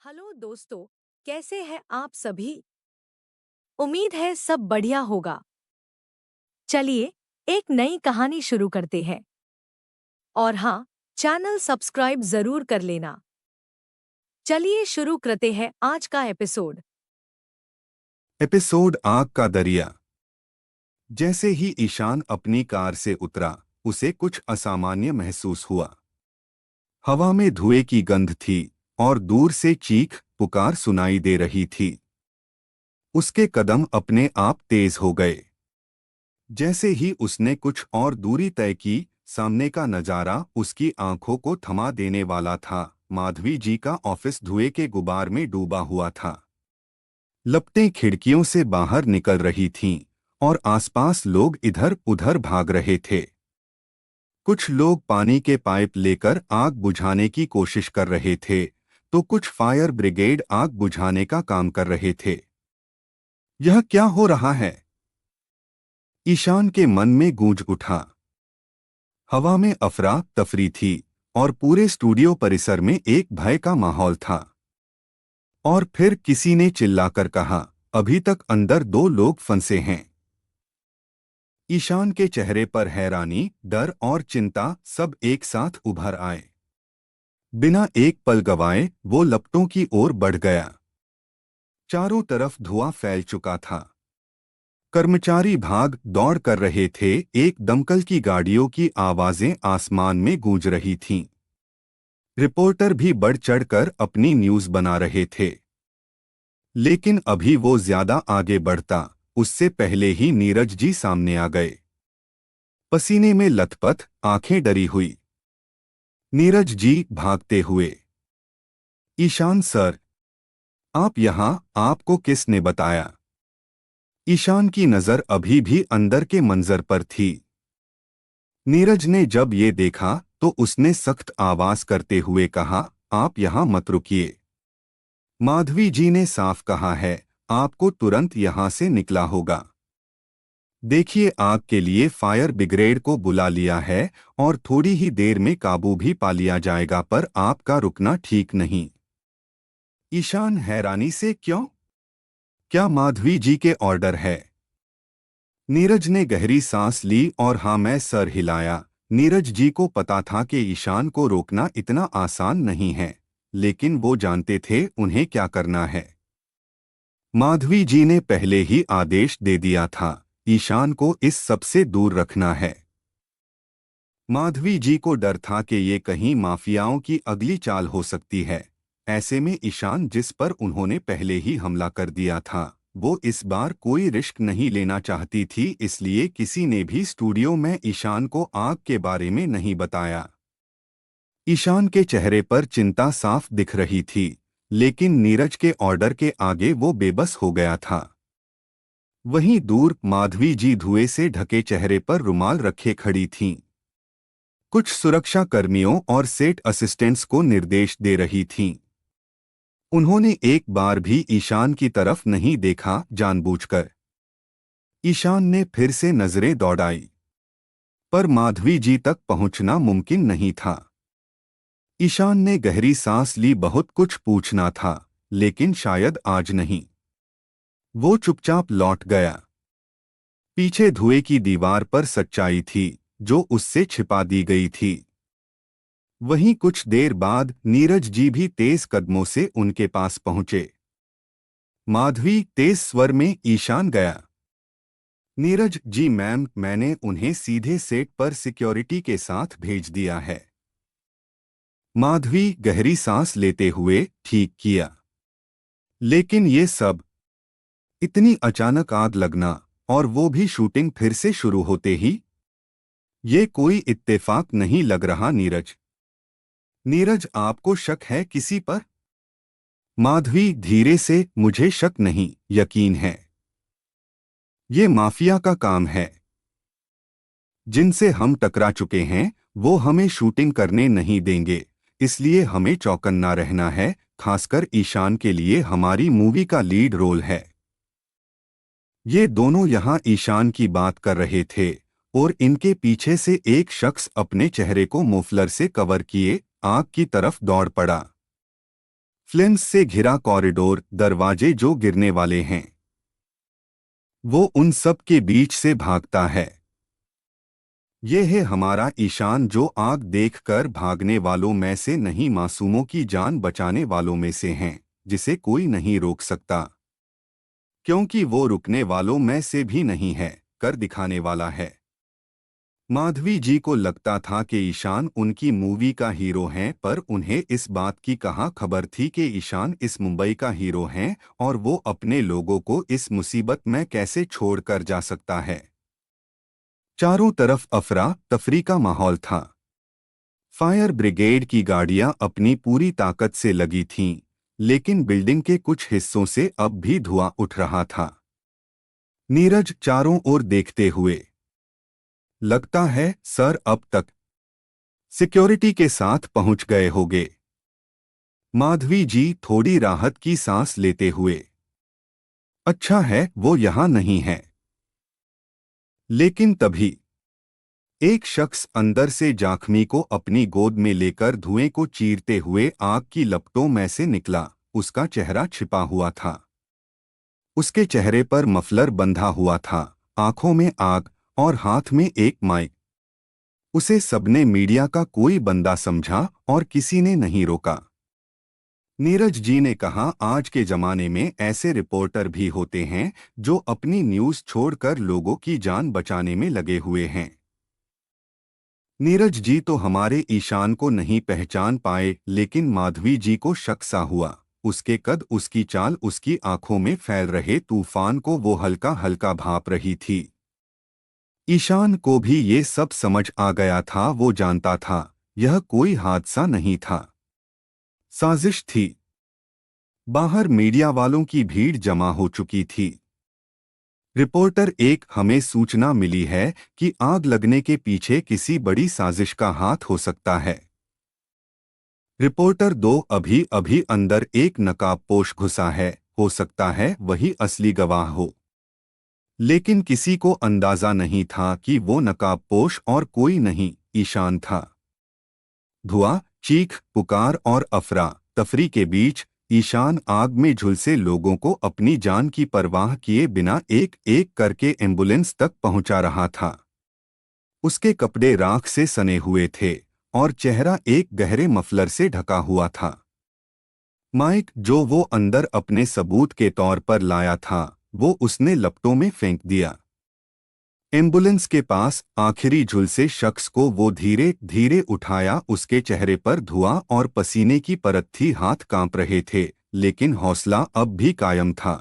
Hello दोस्तों, कैसे हैं आप सभी। उम्मीद है सब बढ़िया होगा। चलिए एक नई कहानी शुरू करते हैं। और हाँ, चैनल सब्सक्राइब जरूर कर लेना। चलिए शुरू करते हैं आज का एपिसोड। एपिसोड आग का दरिया। जैसे ही ईशान अपनी कार से उतरा, उसे कुछ असामान्य महसूस हुआ। हवा में धुएं की गंध थी और दूर से चीख पुकार सुनाई दे रही थी। उसके कदम अपने आप तेज हो गए। जैसे ही उसने कुछ और दूरी तय की, सामने का नजारा उसकी आंखों को थमा देने वाला था। माधवी जी का ऑफिस धुएं के गुबार में डूबा हुआ था। लपटें खिड़कियों से बाहर निकल रही थीं और आसपास लोग इधर उधर भाग रहे थे। कुछ लोग पानी के पाइप लेकर आग बुझाने की कोशिश कर रहे थे, तो कुछ फायर ब्रिगेड आग बुझाने का काम कर रहे थे। यह क्या हो रहा है? ईशान के मन में गूंज उठा। हवा में अफरा तफरी थी और पूरे स्टूडियो परिसर में एक भय का माहौल था। और फिर किसी ने चिल्लाकर कहा, अभी तक अंदर दो लोग फंसे हैं। ईशान के चेहरे पर हैरानी, डर और चिंता सब एक साथ उभर आए। बिना एक पल गवाए वो लपटों की ओर बढ़ गया। चारों तरफ धुआं फैल चुका था। कर्मचारी भाग दौड़ कर रहे थे। एक दमकल की गाड़ियों की आवाजें आसमान में गूंज रही थीं। रिपोर्टर भी बढ़ चढ़कर अपनी न्यूज बना रहे थे। लेकिन अभी वो ज्यादा आगे बढ़ता, उससे पहले ही नीरज जी सामने आ गए। पसीने में लथपथ, आंखें डरी हुई। नीरज जी भागते हुए। ईशान सर, आप यहाँ, आपको किसने बताया? ईशान की नजर अभी भी अंदर के मंजर पर थी। नीरज ने जब ये देखा तो उसने सख्त आवाज करते हुए कहा, आप यहाँ मत रुकिए। माधवी जी ने साफ कहा है, आपको तुरंत यहाँ से निकला होगा। देखिए, आग के लिए फायर ब्रिगेड को बुला लिया है और थोड़ी ही देर में काबू भी पा लिया जाएगा, पर आपका रुकना ठीक नहीं। ईशान हैरानी से, क्यों? क्या माधवी जी के ऑर्डर है? नीरज ने गहरी सांस ली और हाँ मैं सर हिलाया। नीरज जी को पता था कि ईशान को रोकना इतना आसान नहीं है, लेकिन वो जानते थे उन्हें क्या करना है। माधवी जी ने पहले ही आदेश दे दिया था, ईशान को इस सब से दूर रखना है। माधवी जी को डर था कि ये कहीं माफियाओं की अगली चाल हो सकती है। ऐसे में ईशान, जिस पर उन्होंने पहले ही हमला कर दिया था, वो इस बार कोई रिस्क नहीं लेना चाहती थी, इसलिए किसी ने भी स्टूडियो में ईशान को आग के बारे में नहीं बताया। ईशान के चेहरे पर चिंता साफ दिख रही थी, लेकिन नीरज के ऑर्डर के आगे वो बेबस हो गया था। वहीं दूर माधवी जी धुएं से ढके चेहरे पर रुमाल रखे खड़ी थीं। कुछ सुरक्षा कर्मियों और सेट असिस्टेंट्स को निर्देश दे रही थीं। उन्होंने एक बार भी ईशान की तरफ नहीं देखा, जानबूझकर। ईशान ने फिर से नजरें दौड़ाई, पर माधवी जी तक पहुंचना मुमकिन नहीं था। ईशान ने गहरी सांस ली, बहुत कुछ पूछना था, लेकिन शायद आज नहीं। वो चुपचाप लौट गया। पीछे धुएं की दीवार पर सच्चाई थी, जो उससे छिपा दी गई थी। वहीं कुछ देर बाद नीरज जी भी तेज कदमों से उनके पास पहुंचे। माधवी तेज स्वर में, ईशान गया। नीरज जी मैम, मैंने उन्हें सीधे सेट पर सिक्योरिटी के साथ भेज दिया है। माधवी गहरी सांस लेते हुए, ठीक किया। लेकिन ये सब, इतनी अचानक आग लगना, और वो भी शूटिंग फिर से शुरू होते ही, ये कोई इत्तेफाक नहीं लग रहा नीरज। नीरज, आपको शक है किसी पर? माधवी धीरे से, मुझे शक नहीं, यकीन है। ये माफिया का काम है। जिनसे हम टकरा चुके हैं, वो हमें शूटिंग करने नहीं देंगे, इसलिए हमें चौकन्ना रहना है। खासकर ईशान के लिए, हमारी मूवी का लीड रोल है। ये दोनों यहाँ ईशान की बात कर रहे थे और इनके पीछे से एक शख्स अपने चेहरे को मफलर से कवर किए आग की तरफ दौड़ पड़ा। फ्लिम्स से घिरा कॉरिडोर, दरवाजे जो गिरने वाले हैं। वो उन सब के बीच से भागता है। ये है हमारा ईशान, जो आग देखकर भागने वालों में से नहीं, मासूमों की जान बचाने वालों में से हैं, जिसे कोई नहीं रोक सकता, क्योंकि वो रुकने वालों में से भी नहीं है, कर दिखाने वाला है। माधवी जी को लगता था कि ईशान उनकी मूवी का हीरो है, पर उन्हें इस बात की कहाँ खबर थी कि ईशान इस मुंबई का हीरो है और वो अपने लोगों को इस मुसीबत में कैसे छोड़कर जा सकता है। चारों तरफ अफरा तफरी का माहौल था। फायर ब्रिगेड की गाड़ियां अपनी पूरी ताकत से लगी थीं, लेकिन बिल्डिंग के कुछ हिस्सों से अब भी धुआं उठ रहा था। नीरज चारों ओर देखते हुए, लगता है सर अब तक सिक्योरिटी के साथ पहुंच गए होगे। माधवी जी थोड़ी राहत की सांस लेते हुए, अच्छा है वो यहां नहीं है। लेकिन तभी एक शख्स अंदर से जाखमी को अपनी गोद में लेकर धुएं को चीरते हुए आग की लपटों में से निकला। उसका चेहरा छिपा हुआ था। उसके चेहरे पर मफलर बंधा हुआ था, आंखों में आग और हाथ में एक माइक। उसे सबने मीडिया का कोई बंदा समझा और किसी ने नहीं रोका। नीरज जी ने कहा, आज के जमाने में ऐसे रिपोर्टर भी होते हैं जो अपनी न्यूज़ छोड़कर लोगों की जान बचाने में लगे हुए हैं। नीरज जी तो हमारे ईशान को नहीं पहचान पाए, लेकिन माधवी जी को शक सा हुआ। उसके कद, उसकी चाल, उसकी आंखों में फैल रहे तूफान को वो हल्का हल्का भाप रही थी। ईशान को भी ये सब समझ आ गया था। वो जानता था यह कोई हादसा नहीं था, साजिश थी। बाहर मीडिया वालों की भीड़ जमा हो चुकी थी। रिपोर्टर एक, हमें सूचना मिली है कि आग लगने के पीछे किसी बड़ी साजिश का हाथ हो सकता है। रिपोर्टर दो, अभी अभी अंदर एक नकाबपोश घुसा है, हो सकता है वही असली गवाह हो। लेकिन किसी को अंदाजा नहीं था कि वो नकाबपोश और कोई नहीं, ईशान था। धुआं, चीख पुकार और अफरा तफरी के बीच ईशान आग में झुलसे लोगों को अपनी जान की परवाह किए बिना एक एक करके एम्बुलेंस तक पहुंचा रहा था। उसके कपड़े राख से सने हुए थे और चेहरा एक गहरे मफलर से ढका हुआ था। माइक जो वो अंदर अपने सबूत के तौर पर लाया था, वो उसने लपटों में फेंक दिया। एम्बुलेंस के पास आखिरी झुलसे शख्स को वो धीरे धीरे उठाया। उसके चेहरे पर धुआं और पसीने की परत थी, हाथ कांप रहे थे, लेकिन हौसला अब भी कायम था।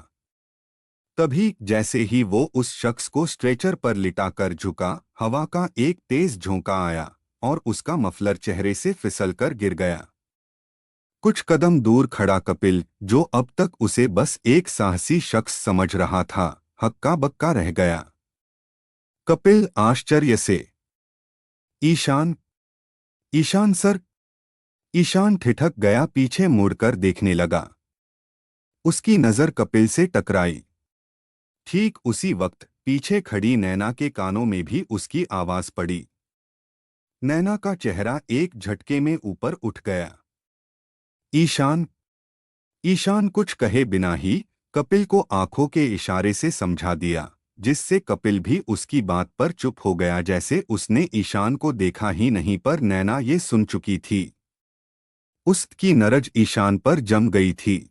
तभी जैसे ही वो उस शख्स को स्ट्रेचर पर लिटाकर झुका, हवा का एक तेज झोंका आया और उसका मफलर चेहरे से फिसलकर गिर गया। कुछ कदम दूर खड़ा कपिल, जो अब तक उसे बस एक साहसी शख्स समझ रहा था, हक्का बक्का रह गया। कपिल आश्चर्य से, ईशान, ईशान सर। ईशान ठिठक गया, पीछे मुड़कर देखने लगा। उसकी नजर कपिल से टकराई। ठीक उसी वक्त पीछे खड़ी नैना के कानों में भी उसकी आवाज पड़ी। नैना का चेहरा एक झटके में ऊपर उठ गया। ईशान। ईशान कुछ कहे बिना ही कपिल को आंखों के इशारे से समझा दिया, जिससे कपिल भी उसकी बात पर चुप हो गया, जैसे उसने ईशान को देखा ही नहीं। पर नैना ये सुन चुकी थी। उसकी नरज ईशान पर जम गई थी,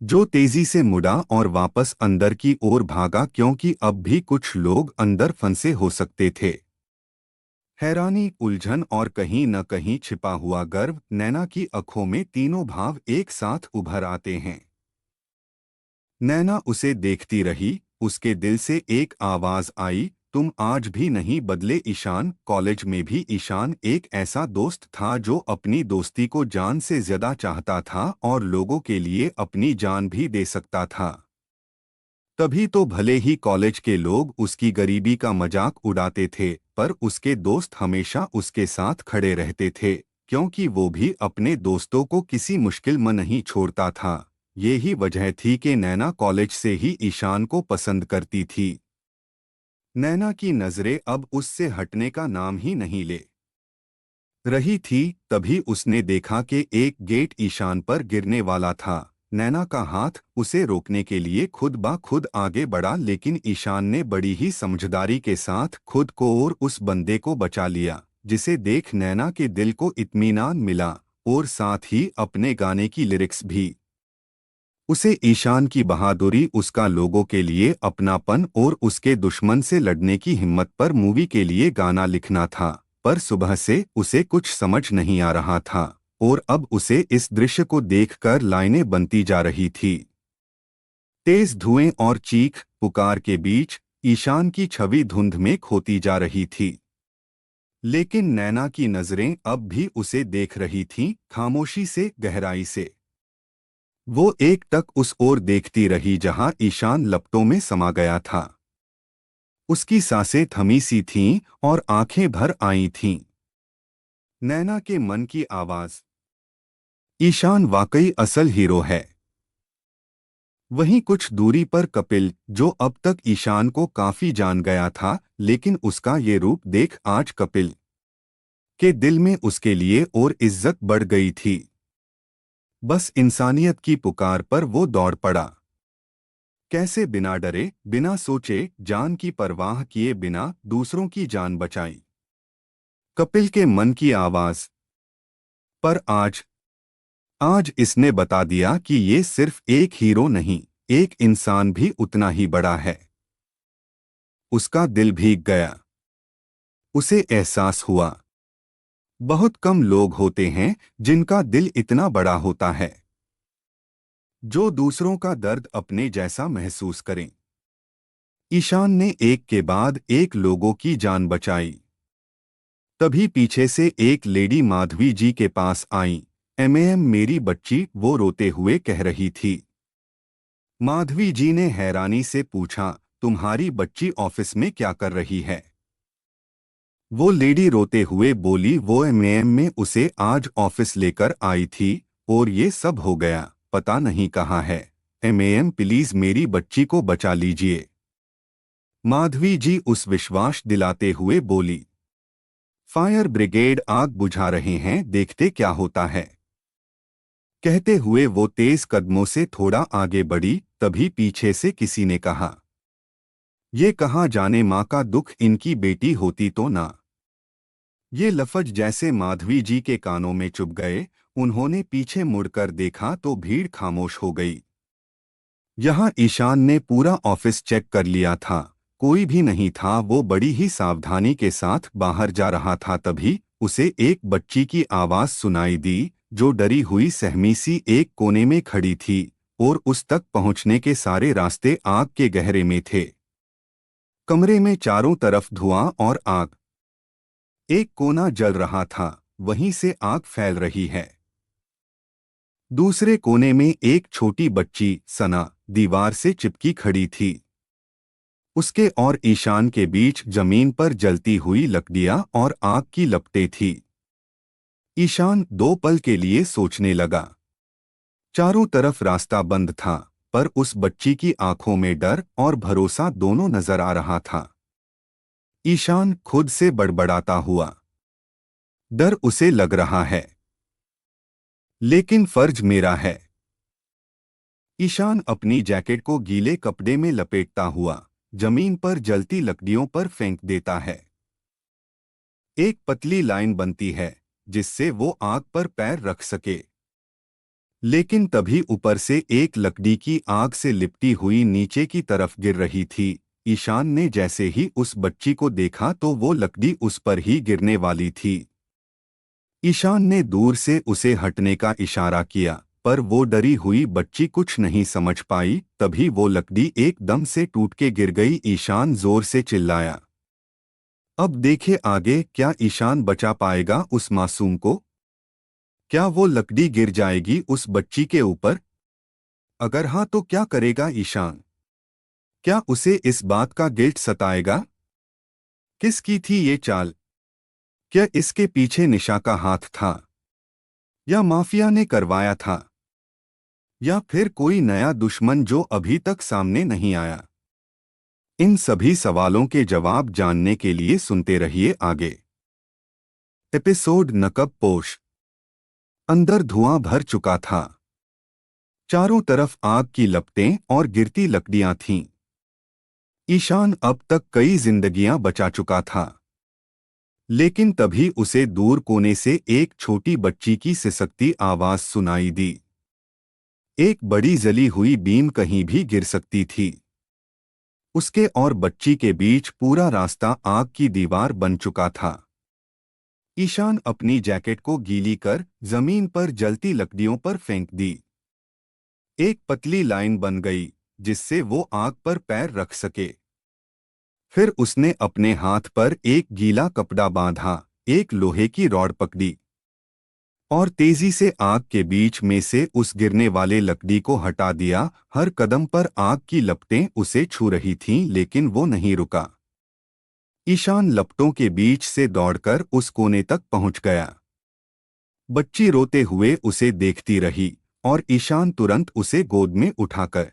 जो तेजी से मुड़ा और वापस अंदर की ओर भागा, क्योंकि अब भी कुछ लोग अंदर फंसे हो सकते थे। हैरानी, उलझन और कहीं न कहीं छिपा हुआ गर्व। नैना की आंखों में तीनों भाव एक साथ उभर आते हैं। नैना उसे देखती रही। उसके दिल से एक आवाज आई, तुम आज भी नहीं बदले ईशान। कॉलेज में भी ईशान एक ऐसा दोस्त था जो अपनी दोस्ती को जान से ज्यादा चाहता था और लोगों के लिए अपनी जान भी दे सकता था। तभी तो भले ही कॉलेज के लोग उसकी गरीबी का मजाक उड़ाते थे, पर उसके दोस्त हमेशा उसके साथ खड़े रहते थे, क्योंकि वो भी अपने दोस्तों को किसी मुश्किल में नहीं छोड़ता था। ये ही वजह थी कि नैना कॉलेज से ही ईशान को पसंद करती थी। नैना की नजरें अब उससे हटने का नाम ही नहीं ले रही थी, तभी उसने देखा कि एक गेट ईशान पर गिरने वाला था। नैना का हाथ उसे रोकने के लिए खुद ब खुद आगे बढ़ा, लेकिन ईशान ने बड़ी ही समझदारी के साथ खुद को और उस बंदे को बचा लिया, जिसे देख नैना के दिल को इत्मीनान मिला और साथ ही अपने गाने की लिरिक्स भी। उसे ईशान की बहादुरी, उसका लोगों के लिए अपनापन और उसके दुश्मन से लड़ने की हिम्मत पर मूवी के लिए गाना लिखना था। पर सुबह से उसे कुछ समझ नहीं आ रहा था और अब उसे इस दृश्य को देखकर लाइनें बनती जा रही थी। तेज धुएं और चीख पुकार के बीच ईशान की छवि धुंध में खोती जा रही थी, लेकिन नैना की नजरें अब भी उसे देख रही थीं, खामोशी से, गहराई से। वो एक टक उस ओर देखती रही जहां ईशान लपटों में समा गया था। उसकी सांसें थमी सी थीं और आंखें भर आई थीं। नैना के मन की आवाज, ईशान वाकई असल हीरो है। वहीं कुछ दूरी पर कपिल, जो अब तक ईशान को काफी जान गया था, लेकिन उसका ये रूप देख आज कपिल के दिल में उसके लिए और इज्जत बढ़ गई थी। बस इंसानियत की पुकार पर वो दौड़ पड़ा। कैसे बिना डरे, बिना सोचे, जान की परवाह किए बिना दूसरों की जान बचाई। कपिल के मन की आवाज। पर आज आज इसने बता दिया कि ये सिर्फ एक हीरो नहीं, एक इंसान भी उतना ही बड़ा है। उसका दिल भीग गया। उसे एहसास हुआ, बहुत कम लोग होते हैं जिनका दिल इतना बड़ा होता है, जो दूसरों का दर्द अपने जैसा महसूस करें। ईशान ने एक के बाद एक लोगों की जान बचाई। तभी पीछे से एक लेडी माधवी जी के पास आई। एमएम मेरी बच्ची, वो रोते हुए कह रही थी। माधवी जी ने हैरानी से पूछा, तुम्हारी बच्ची ऑफिस में क्या कर रही है? वो लेडी रोते हुए बोली, वो एमएम में उसे आज ऑफिस लेकर आई थी और ये सब हो गया, पता नहीं कहाँ है। एमएम प्लीज मेरी बच्ची को बचा लीजिए। माधवी जी उस विश्वास दिलाते हुए बोली। फायर ब्रिगेड आग बुझा रहे हैं, देखते क्या होता है। कहते हुए वो तेज कदमों से थोड़ा आगे बढ़ी। तभी पीछे से किसी ने कहा, ये कहाँ जाने, माँ का दुख इनकी बेटी होती तो ना। ये लफ्ज जैसे माधवी जी के कानों में चुभ गए। उन्होंने पीछे मुड़कर देखा तो भीड़ खामोश हो गई। यहाँ ईशान ने पूरा ऑफिस चेक कर लिया था, कोई भी नहीं था। वो बड़ी ही सावधानी के साथ बाहर जा रहा था, तभी उसे एक बच्ची की आवाज सुनाई दी, जो डरी हुई सहमी सी एक कोने में खड़ी थी और उस तक पहुंचने के सारे रास्ते आग के गहरे में थे। कमरे में चारों तरफ धुआं और आग। एक कोना जल रहा था, वहीं से आग फैल रही है। दूसरे कोने में एक छोटी बच्ची सना दीवार से चिपकी खड़ी थी। उसके और ईशान के बीच जमीन पर जलती हुई लकड़ियां और आग की लपटें थी। ईशान दो पल के लिए सोचने लगा। चारों तरफ रास्ता बंद था, पर उस बच्ची की आंखों में डर और भरोसा दोनों नजर आ रहा था। ईशान खुद से बड़बड़ाता हुआ, डर उसे लग रहा है, लेकिन फर्ज मेरा है। ईशान अपनी जैकेट को गीले कपड़े में लपेटता हुआ जमीन पर जलती लकड़ियों पर फेंक देता है। एक पतली लाइन बनती है जिससे वो आग पर पैर रख सके। लेकिन तभी ऊपर से एक लकड़ी की आग से लिपटी हुई नीचे की तरफ गिर रही थी। ईशान ने जैसे ही उस बच्ची को देखा तो वो लकड़ी उस पर ही गिरने वाली थी। ईशान ने दूर से उसे हटने का इशारा किया, पर वो डरी हुई बच्ची कुछ नहीं समझ पाई। तभी वो लकड़ी एकदम से टूट के गिर गई। ईशान जोर से चिल्लाया। अब देखे आगे, क्या ईशान बचा पाएगा उस मासूम को? क्या वो लकड़ी गिर जाएगी उस बच्ची के ऊपर? अगर हाँ तो क्या करेगा ईशान? क्या उसे इस बात का गिल्ट सताएगा? किसकी थी ये चाल? क्या इसके पीछे निशा का हाथ था, या माफिया ने करवाया था, या फिर कोई नया दुश्मन जो अभी तक सामने नहीं आया? इन सभी सवालों के जवाब जानने के लिए सुनते रहिए आगे। एपिसोड नकब पोश। अंदर धुआं भर चुका था। चारों तरफ आग की लपटें और गिरती लकड़ियां थीं। ईशान अब तक कई जिंदगियां बचा चुका था, लेकिन तभी उसे दूर कोने से एक छोटी बच्ची की सिसकती आवाज सुनाई दी। एक बड़ी जली हुई बीम कहीं भी गिर सकती थी। उसके और बच्ची के बीच पूरा रास्ता आग की दीवार बन चुका था। ईशान अपनी जैकेट को गीली कर जमीन पर जलती लकड़ियों पर फेंक दी। एक पतली लाइन बन गई जिससे वो आग पर पैर रख सके। फिर उसने अपने हाथ पर एक गीला कपड़ा बांधा, एक लोहे की रॉड पकड़ी और तेजी से आग के बीच में से उस गिरने वाले लकड़ी को हटा दिया। हर कदम पर आग की लपटें उसे छू रही थीं, लेकिन वो नहीं रुका। ईशान लपटों के बीच से दौड़कर उस कोने तक पहुंच गया। बच्ची रोते हुए उसे देखती रही और ईशान तुरंत उसे गोद में उठाकर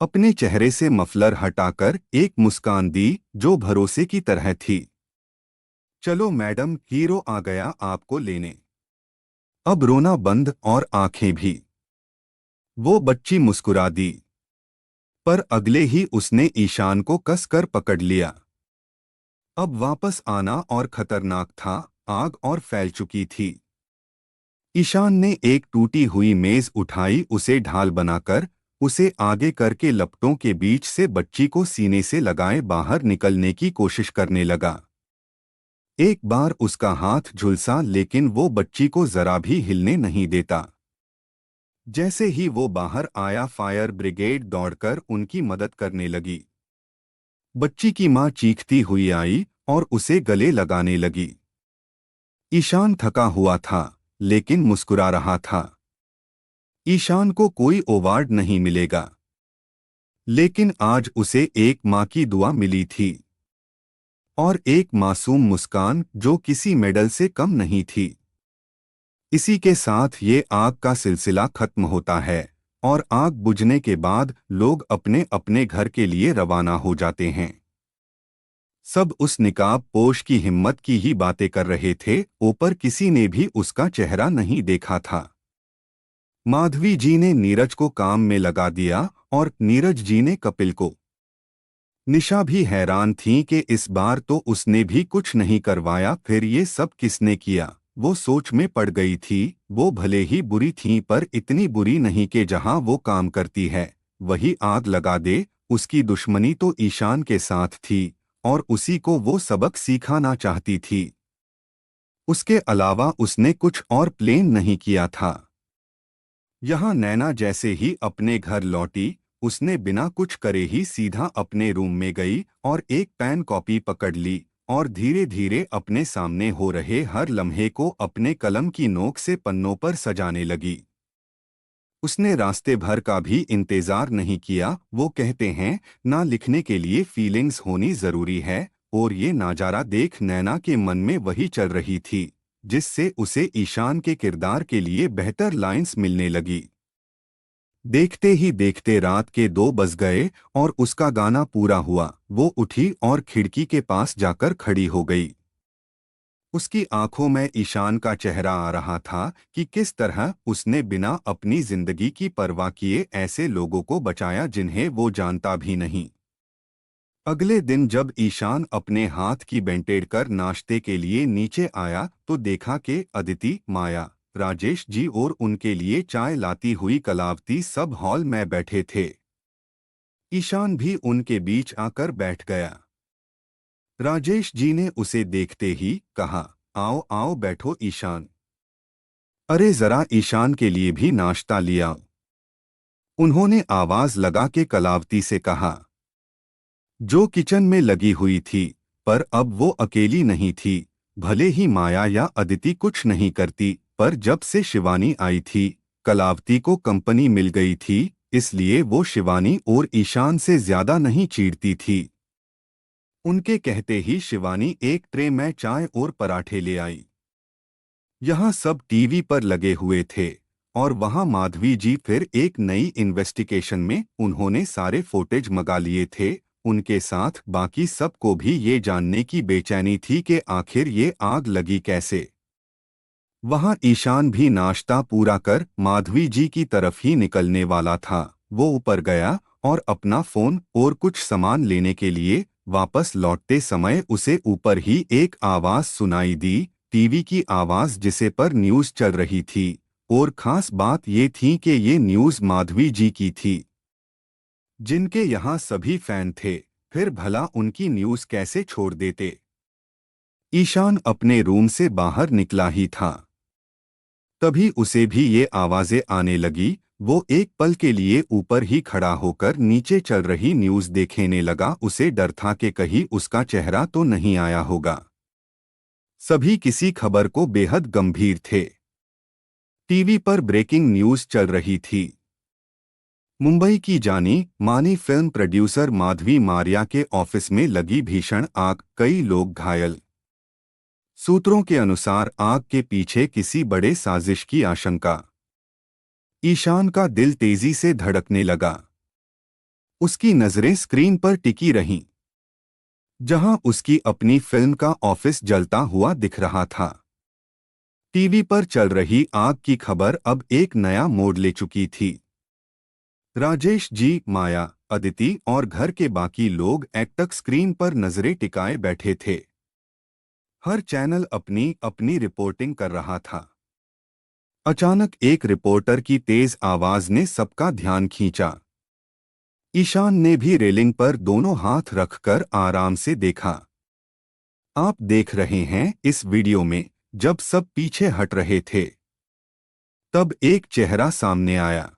अपने चेहरे से मफलर हटाकर एक मुस्कान दी जो भरोसे की तरह थी। चलो मैडम, हीरो आ गया आपको लेने। अब रोना बंद और आंखें भी। वो बच्ची मुस्कुरा दी, पर अगले ही उसने ईशान को कसकर पकड़ लिया। अब वापस आना और खतरनाक था। आग और फैल चुकी थी। ईशान ने एक टूटी हुई मेज उठाई, उसे ढाल बनाकर उसे आगे करके लपटों के बीच से बच्ची को सीने से लगाए बाहर निकलने की कोशिश करने लगा। एक बार उसका हाथ झुलसा, लेकिन वो बच्ची को जरा भी हिलने नहीं देता। जैसे ही वो बाहर आया, फायर ब्रिगेड दौड़कर उनकी मदद करने लगी। बच्ची की मां चीखती हुई आई और उसे गले लगाने लगी। ईशान थका हुआ था, लेकिन मुस्कुरा रहा था। ईशान को कोई अवार्ड नहीं मिलेगा, लेकिन आज उसे एक मां की दुआ मिली थी और एक मासूम मुस्कान जो किसी मेडल से कम नहीं थी। इसी के साथ ये आग का सिलसिला खत्म होता है और आग बुझने के बाद लोग अपने अपने घर के लिए रवाना हो जाते हैं। सब उस निकाब पोश की हिम्मत की ही बातें कर रहे थे, ऊपर किसी ने भी उसका चेहरा नहीं देखा था। माधवी जी ने नीरज को काम में लगा दिया और नीरज जी ने कपिल को। निशा भी हैरान थी कि इस बार तो उसने भी कुछ नहीं करवाया, फिर ये सब किसने किया। वो सोच में पड़ गई थी। वो भले ही बुरी थी, पर इतनी बुरी नहीं कि जहां वो काम करती है वही आग लगा दे। उसकी दुश्मनी तो ईशान के साथ थी और उसी को वो सबक सिखाना चाहती थी। उसके अलावा उसने कुछ और प्लान नहीं किया था। यहाँ नैना जैसे ही अपने घर लौटी, उसने बिना कुछ करे ही सीधा अपने रूम में गई और एक पेन कॉपी पकड़ ली और धीरे धीरे अपने सामने हो रहे हर लम्हे को अपने कलम की नोक से पन्नों पर सजाने लगी। उसने रास्ते भर का भी इंतजार नहीं किया। वो कहते हैं ना, लिखने के लिए फीलिंग्स होनी जरूरी है, और ये नजारा देख नैना के मन में वही चल रही थी जिससे उसे ईशान के किरदार के लिए बेहतर लाइंस मिलने लगी। देखते ही देखते रात के 2 बज गए और उसका गाना पूरा हुआ। वो उठी और खिड़की के पास जाकर खड़ी हो गई। उसकी आंखों में ईशान का चेहरा आ रहा था कि किस तरह उसने बिना अपनी जिंदगी की परवाह किए ऐसे लोगों को बचाया जिन्हें वो जानता भी नहीं। अगले दिन जब ईशान अपने हाथ की बैंडेड कर नाश्ते के लिए नीचे आया तो देखा कि अदिति, माया, राजेश जी और उनके लिए चाय लाती हुई कलावती सब हॉल में बैठे थे। ईशान भी उनके बीच आकर बैठ गया। राजेश जी ने उसे देखते ही कहा, आओ आओ बैठो ईशान। अरे जरा ईशान के लिए भी नाश्ता लिया, उन्होंने आवाज लगा के कलावती से कहा, जो किचन में लगी हुई थी। पर अब वो अकेली नहीं थी। भले ही माया या अदिति कुछ नहीं करती, पर जब से शिवानी आई थी कलावती को कंपनी मिल गई थी, इसलिए वो शिवानी और ईशान से ज्यादा नहीं चिढ़ती थी। उनके कहते ही शिवानी एक ट्रे में चाय और पराठे ले आई। यहाँ सब टीवी पर लगे हुए थे और वहाँ माधवी जी फिर एक नई इन्वेस्टिगेशन में उन्होंने सारे फुटेज मंगा लिए थे उनके साथ बाकी सबको भी ये जानने की बेचैनी थी कि आखिर ये आग लगी कैसे। वहां ईशान भी नाश्ता पूरा कर माधवी जी की तरफ ही निकलने वाला था। वो ऊपर गया और अपना फोन और कुछ सामान लेने के लिए वापस लौटते समय उसे ऊपर ही एक आवाज सुनाई दी, टीवी की आवाज जिसे पर न्यूज चल रही थी। और खास बात ये थी कि ये न्यूज माधवी जी की थी, जिनके यहाँ सभी फैन थे। फिर भला उनकी न्यूज कैसे छोड़ देते। ईशान अपने रूम से बाहर निकला ही था, तभी उसे भी ये आवाजें आने लगी। वो एक पल के लिए ऊपर ही खड़ा होकर नीचे चल रही न्यूज देखने लगा। उसे डर था कि कहीं उसका चेहरा तो नहीं आया होगा। सभी किसी खबर को बेहद गंभीर थे। टीवी पर ब्रेकिंग न्यूज चल रही थी। मुंबई की जानी मानी फिल्म प्रोड्यूसर माधवी मारिया के ऑफिस में लगी भीषण आग, कई लोग घायल। सूत्रों के अनुसार आग के पीछे किसी बड़े साजिश की आशंका। ईशान का दिल तेजी से धड़कने लगा। उसकी नजरें स्क्रीन पर टिकी रहीं, जहां उसकी अपनी फिल्म का ऑफिस जलता हुआ दिख रहा था। टीवी पर चल रही आग की खबर अब एक नया मोड़ ले चुकी थी। राजेश जी, माया, अदिति और घर के बाकी लोग एकटक स्क्रीन पर नजरें टिकाए बैठे थे। हर चैनल अपनी अपनी रिपोर्टिंग कर रहा था। अचानक एक रिपोर्टर की तेज आवाज ने सबका ध्यान खींचा। ईशान ने भी रेलिंग पर दोनों हाथ रखकर आराम से देखा। आप देख रहे हैं इस वीडियो में, जब सब पीछे हट रहे थे, तब एक चेहरा सामने आया,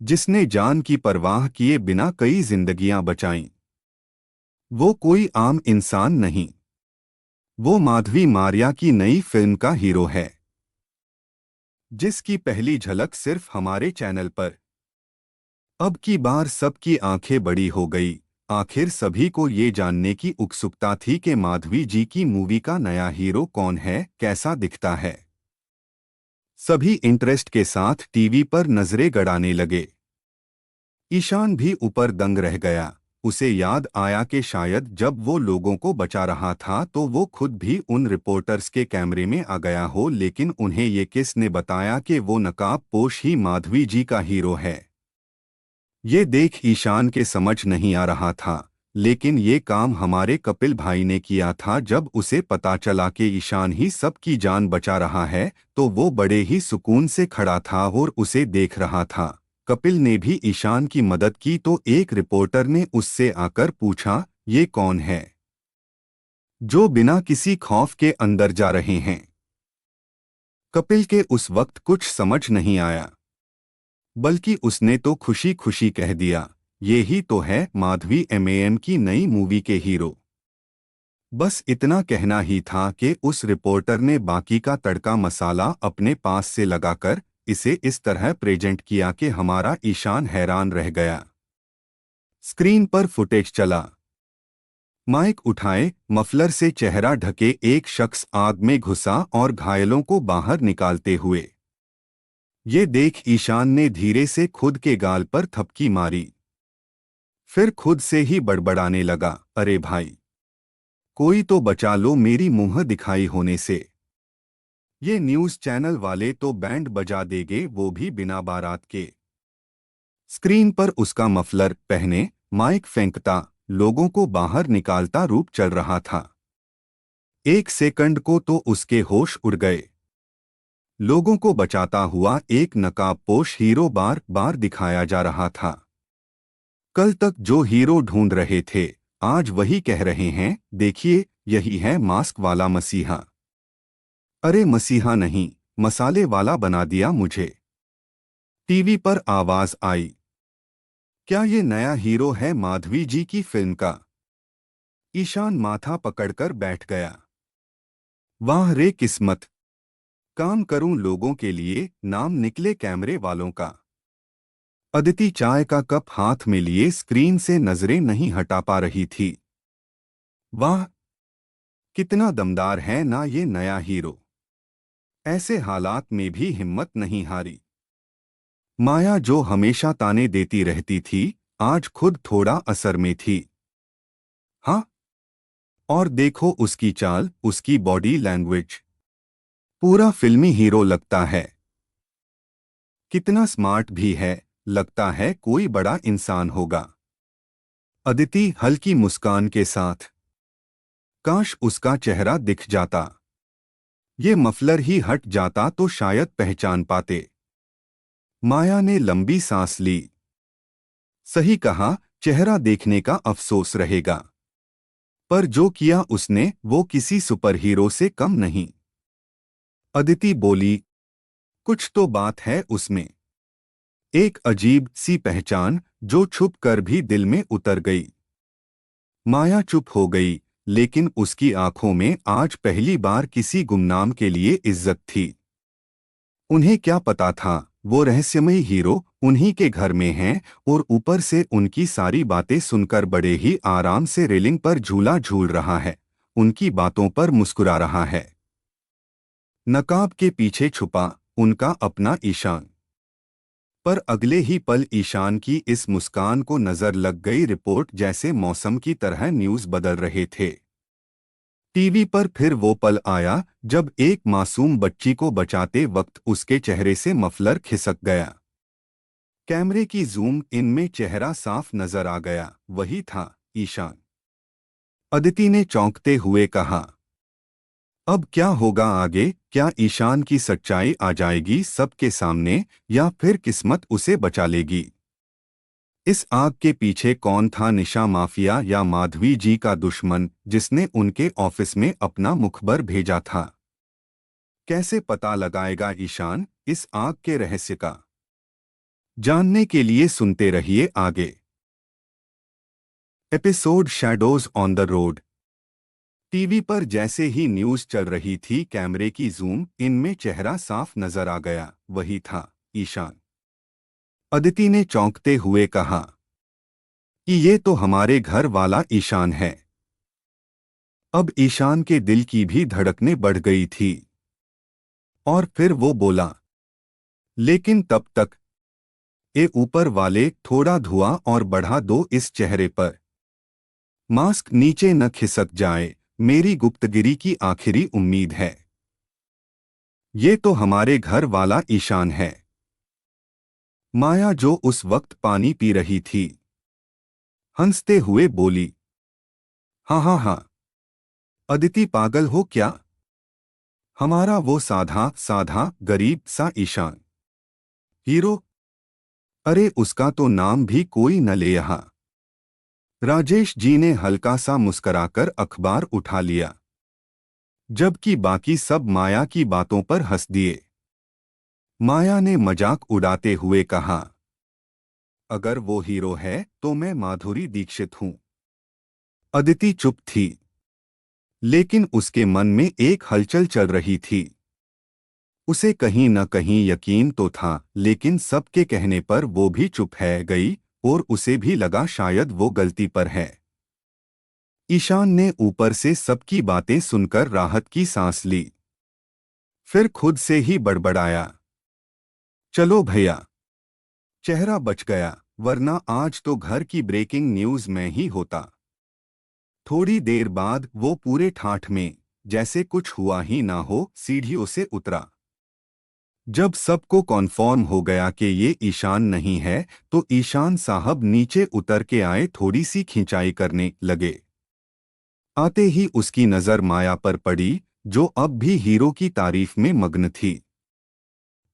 जिसने जान की परवाह किए बिना कई जिंदगियां बचाईं। वो कोई आम इंसान नहीं, वो माधवी मारिया की नई फिल्म का हीरो है, जिसकी पहली झलक सिर्फ हमारे चैनल पर। अब की बार सबकी आंखें बड़ी हो गई। आखिर सभी को ये जानने की उत्सुकता थी कि माधवी जी की मूवी का नया हीरो कौन है, कैसा दिखता है। सभी इंटरेस्ट के साथ टीवी पर नजरें गड़ाने लगे। ईशान भी ऊपर दंग रह गया। उसे याद आया कि शायद जब वो लोगों को बचा रहा था तो वो खुद भी उन रिपोर्टर्स के कैमरे में आ गया हो, लेकिन उन्हें ये किसने बताया कि वो नकाब पोश ही माधवी जी का हीरो है। ये देख ईशान के समझ नहीं आ रहा था, लेकिन ये काम हमारे कपिल भाई ने किया था। जब उसे पता चला कि ईशान ही सबकी जान बचा रहा है, तो वो बड़े ही सुकून से खड़ा था और उसे देख रहा था। कपिल ने भी ईशान की मदद की तो एक रिपोर्टर ने उससे आकर पूछा, ये कौन है जो बिना किसी खौफ के अंदर जा रहे हैं। कपिल के उस वक्त कुछ समझ नहीं आया, बल्कि उसने तो खुशी खुशी कह दिया, ये ही तो है माधवी एमएएम की नई मूवी के हीरो। बस इतना कहना ही था कि उस रिपोर्टर ने बाकी का तड़का मसाला अपने पास से लगाकर इसे इस तरह प्रेजेंट किया कि हमारा ईशान हैरान रह गया। स्क्रीन पर फुटेज चला। माइक उठाए, मफलर से चेहरा ढके एक शख्स आग में घुसा और घायलों को बाहर निकालते हुए। ये देख ईशान ने धीरे से खुद के गाल पर थपकी मारी। फिर खुद से ही बड़बड़ाने लगा, अरे भाई, कोई तो बचा लो मेरी मुंह दिखाई होने से। ये न्यूज़ चैनल वाले तो बैंड बजा देंगे, वो भी बिना बारात के। स्क्रीन पर उसका मफलर पहने, माइक फेंकता, लोगों को बाहर निकालता रूप चल रहा था। एक सेकंड को तो उसके होश उड़ गए। लोगों को बचाता हुआ एक नकाबपोश हीरो बार बार दिखाया जा रहा था। कल तक जो हीरो ढूंढ रहे थे, आज वही कह रहे हैं, देखिए यही है मास्क वाला मसीहा। अरे मसीहा नहीं, मसाले वाला बना दिया मुझे। टीवी पर आवाज आई, क्या ये नया हीरो है माधवी जी की फिल्म का? ईशान माथा पकड़कर बैठ गया। वाह रे किस्मत, काम करूं लोगों के लिए, नाम निकले कैमरे वालों का। अदिति चाय का कप हाथ में लिए स्क्रीन से नजरें नहीं हटा पा रही थी। वाह, कितना दमदार है ना ये नया हीरो। ऐसे हालात में भी हिम्मत नहीं हारी। माया जो हमेशा ताने देती रहती थी, आज खुद थोड़ा असर में थी। हाँ, और देखो उसकी चाल, उसकी बॉडी लैंग्वेज, पूरा फिल्मी हीरो लगता है। कितना स्मार्ट भी है, लगता है कोई बड़ा इंसान होगा। अदिति हल्की मुस्कान के साथ, काश उसका चेहरा दिख जाता, ये मफलर ही हट जाता तो शायद पहचान पाते। माया ने लंबी सांस ली। सही कहा, चेहरा देखने का अफसोस रहेगा, पर जो किया उसने वो किसी सुपर हीरो से कम नहीं। अदिति बोली, कुछ तो बात है उसमें, एक अजीब सी पहचान जो छुप कर भी दिल में उतर गई। माया चुप हो गई, लेकिन उसकी आंखों में आज पहली बार किसी गुमनाम के लिए इज्जत थी। उन्हें क्या पता था वो रहस्यमयी हीरो उन्हीं के घर में हैं और ऊपर से उनकी सारी बातें सुनकर बड़े ही आराम से रेलिंग पर झूला झूल रहा है, उनकी बातों पर मुस्कुरा रहा है। नकाब के पीछे छुपा उनका अपना ईशान। पर अगले ही पल ईशान की इस मुस्कान को नजर लग गई रिपोर्ट जैसे मौसम की तरह न्यूज़ बदल रहे थे। टीवी पर फिर वो पल आया जब एक मासूम बच्ची को बचाते वक्त उसके चेहरे से मफलर खिसक गया। कैमरे की जूम इन में चेहरा साफ नजर आ गया, वही था ईशान। अदिति ने चौंकते हुए कहा, अब क्या होगा आगे? क्या ईशान की सच्चाई आ जाएगी सबके सामने या फिर किस्मत उसे बचा लेगी? इस आग के पीछे कौन था, निशा माफिया या माधवी जी का दुश्मन जिसने उनके ऑफिस में अपना मुखबर भेजा था? कैसे पता लगाएगा ईशान इस आग के रहस्य का? जानने के लिए सुनते रहिए आगे। Episode shadows on the road. TV पर जैसे ही न्यूज़ चल रही थी कैमरे की जूम इन में चेहरा साफ नजर आ गया, वही था ईशान। अदिति ने चौंकते हुए कहा कि ये तो हमारे घर वाला ईशान है। अब ईशान के दिल की भी धड़कनें बढ़ गई थी। और फिर वो बोला, लेकिन तब तक ए ऊपर वाले थोड़ा धुआं और बढ़ा दो इस चेहरे पर, मास्क नीचे न खिसक जाए, मेरी गुप्तगिरी की आखिरी उम्मीद है। ये तो हमारे घर वाला ईशान है। माया जो उस वक्त पानी पी रही थी, हंसते हुए बोली, हाँ हाँ हाँ, अदिति पागल हो क्या? हमारा वो साधा साधा गरीब सा ईशान हीरो, अरे उसका तो नाम भी कोई न ले यहाँ। राजेश जी ने हल्का सा मुस्कराकर अखबार उठा लिया, जबकि बाकी सब माया की बातों पर हंस दिए। माया ने मजाक उड़ाते हुए कहा, अगर वो हीरो है तो मैं माधुरी दीक्षित हूं। अदिति चुप थी, लेकिन उसके मन में एक हलचल चल रही थी। उसे कहीं न कहीं यकीन तो था, लेकिन सबके कहने पर वो भी चुप है गई और उसे भी लगा शायद वो गलती पर है। ईशान ने ऊपर से सबकी बातें सुनकर राहत की सांस ली। फिर खुद से ही बड़बड़ाया, चलो भैया, चेहरा बच गया, वरना आज तो घर की ब्रेकिंग न्यूज़ में ही होता। थोड़ी देर बाद वो पूरे ठाठ में, जैसे कुछ हुआ ही ना हो, सीढ़ियों से उतरा। जब सबको कॉन्फर्म हो गया कि ये ईशान नहीं है, तो ईशान साहब नीचे उतर के आए, थोड़ी सी खिंचाई करने लगे। आते ही उसकी नज़र माया पर पड़ी, जो अब भी हीरो की तारीफ में मग्न थी।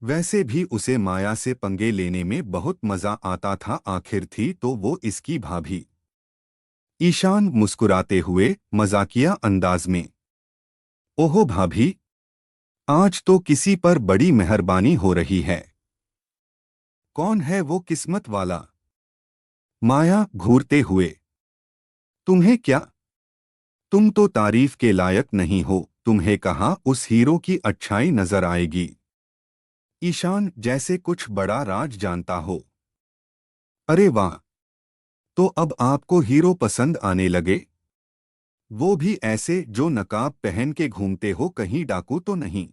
वैसे भी उसे माया से पंगे लेने में बहुत मजा आता था, आखिर थी तो वो इसकी भाभी। ईशान मुस्कुराते हुए मजाकिया अंदाज में, ओहो भाभी, आज तो किसी पर बड़ी मेहरबानी हो रही है। कौन है वो किस्मत वाला? माया घूरते हुए, तुम्हें क्या, तुम तो तारीफ के लायक नहीं हो, तुम्हें कहा उस हीरो की अच्छाई नजर आएगी। ईशान जैसे कुछ बड़ा राज जानता हो। अरे वाह, तो अब आपको हीरो पसंद आने लगे? वो भी ऐसे जो नकाब पहन के घूमते हो, कहीं डाकू तो नहीं?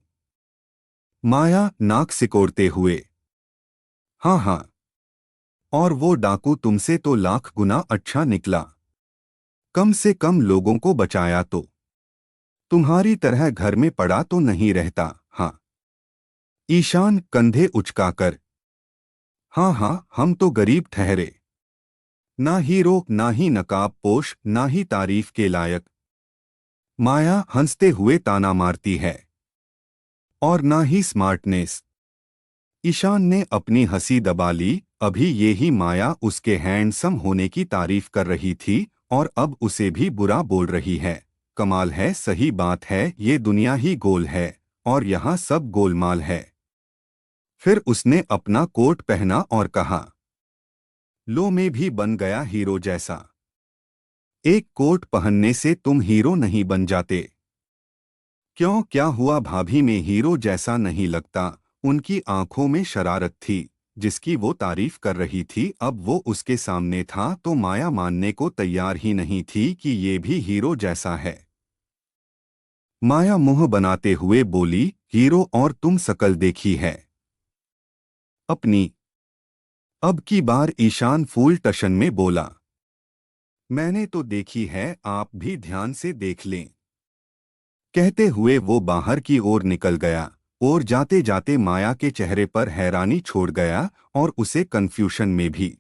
माया नाक सिकोड़ते हुए, हाँ हाँ, और वो डाकू तुमसे तो लाख गुना अच्छा निकला। कम से कम लोगों को बचाया तो। तुम्हारी तरह घर में पड़ा तो नहीं रहता। हाँ। ईशान कंधे उचकाकर। हाँ हाँ, हम तो गरीब ठहरे। ना हीरो, ना ही नकाब पोश, ना ही तारीफ के लायक। माया हंसते हुए ताना मारती है। और ना ही स्मार्टनेस। ईशान ने अपनी हंसी दबा ली। अभी ये ही माया उसके हैंडसम होने की तारीफ कर रही थी और अब उसे भी बुरा बोल रही है। कमाल है, सही बात है, ये दुनिया ही गोल है और यहाँ सब गोलमाल है। फिर उसने अपना कोट पहना और कहा, लो मैं भी बन गया हीरो जैसा। एक कोट पहनने से तुम हीरो नहीं बन जाते। क्यों, क्या हुआ? भाभी में हीरो जैसा नहीं लगता। उनकी आंखों में शरारत थी। जिसकी वो तारीफ कर रही थी अब वो उसके सामने था तो माया मानने को तैयार ही नहीं थी कि ये भी हीरो जैसा है। माया मुंह बनाते हुए बोली, हीरो और तुम शकल देखी है अपनी? अब की बार ईशान फूल टशन में बोला, मैंने तो देखी है, आप भी ध्यान से देख लें। कहते हुए वो बाहर की ओर निकल गया और जाते जाते माया के चेहरे पर हैरानी छोड़ गया और उसे कंफ्यूशन में भी।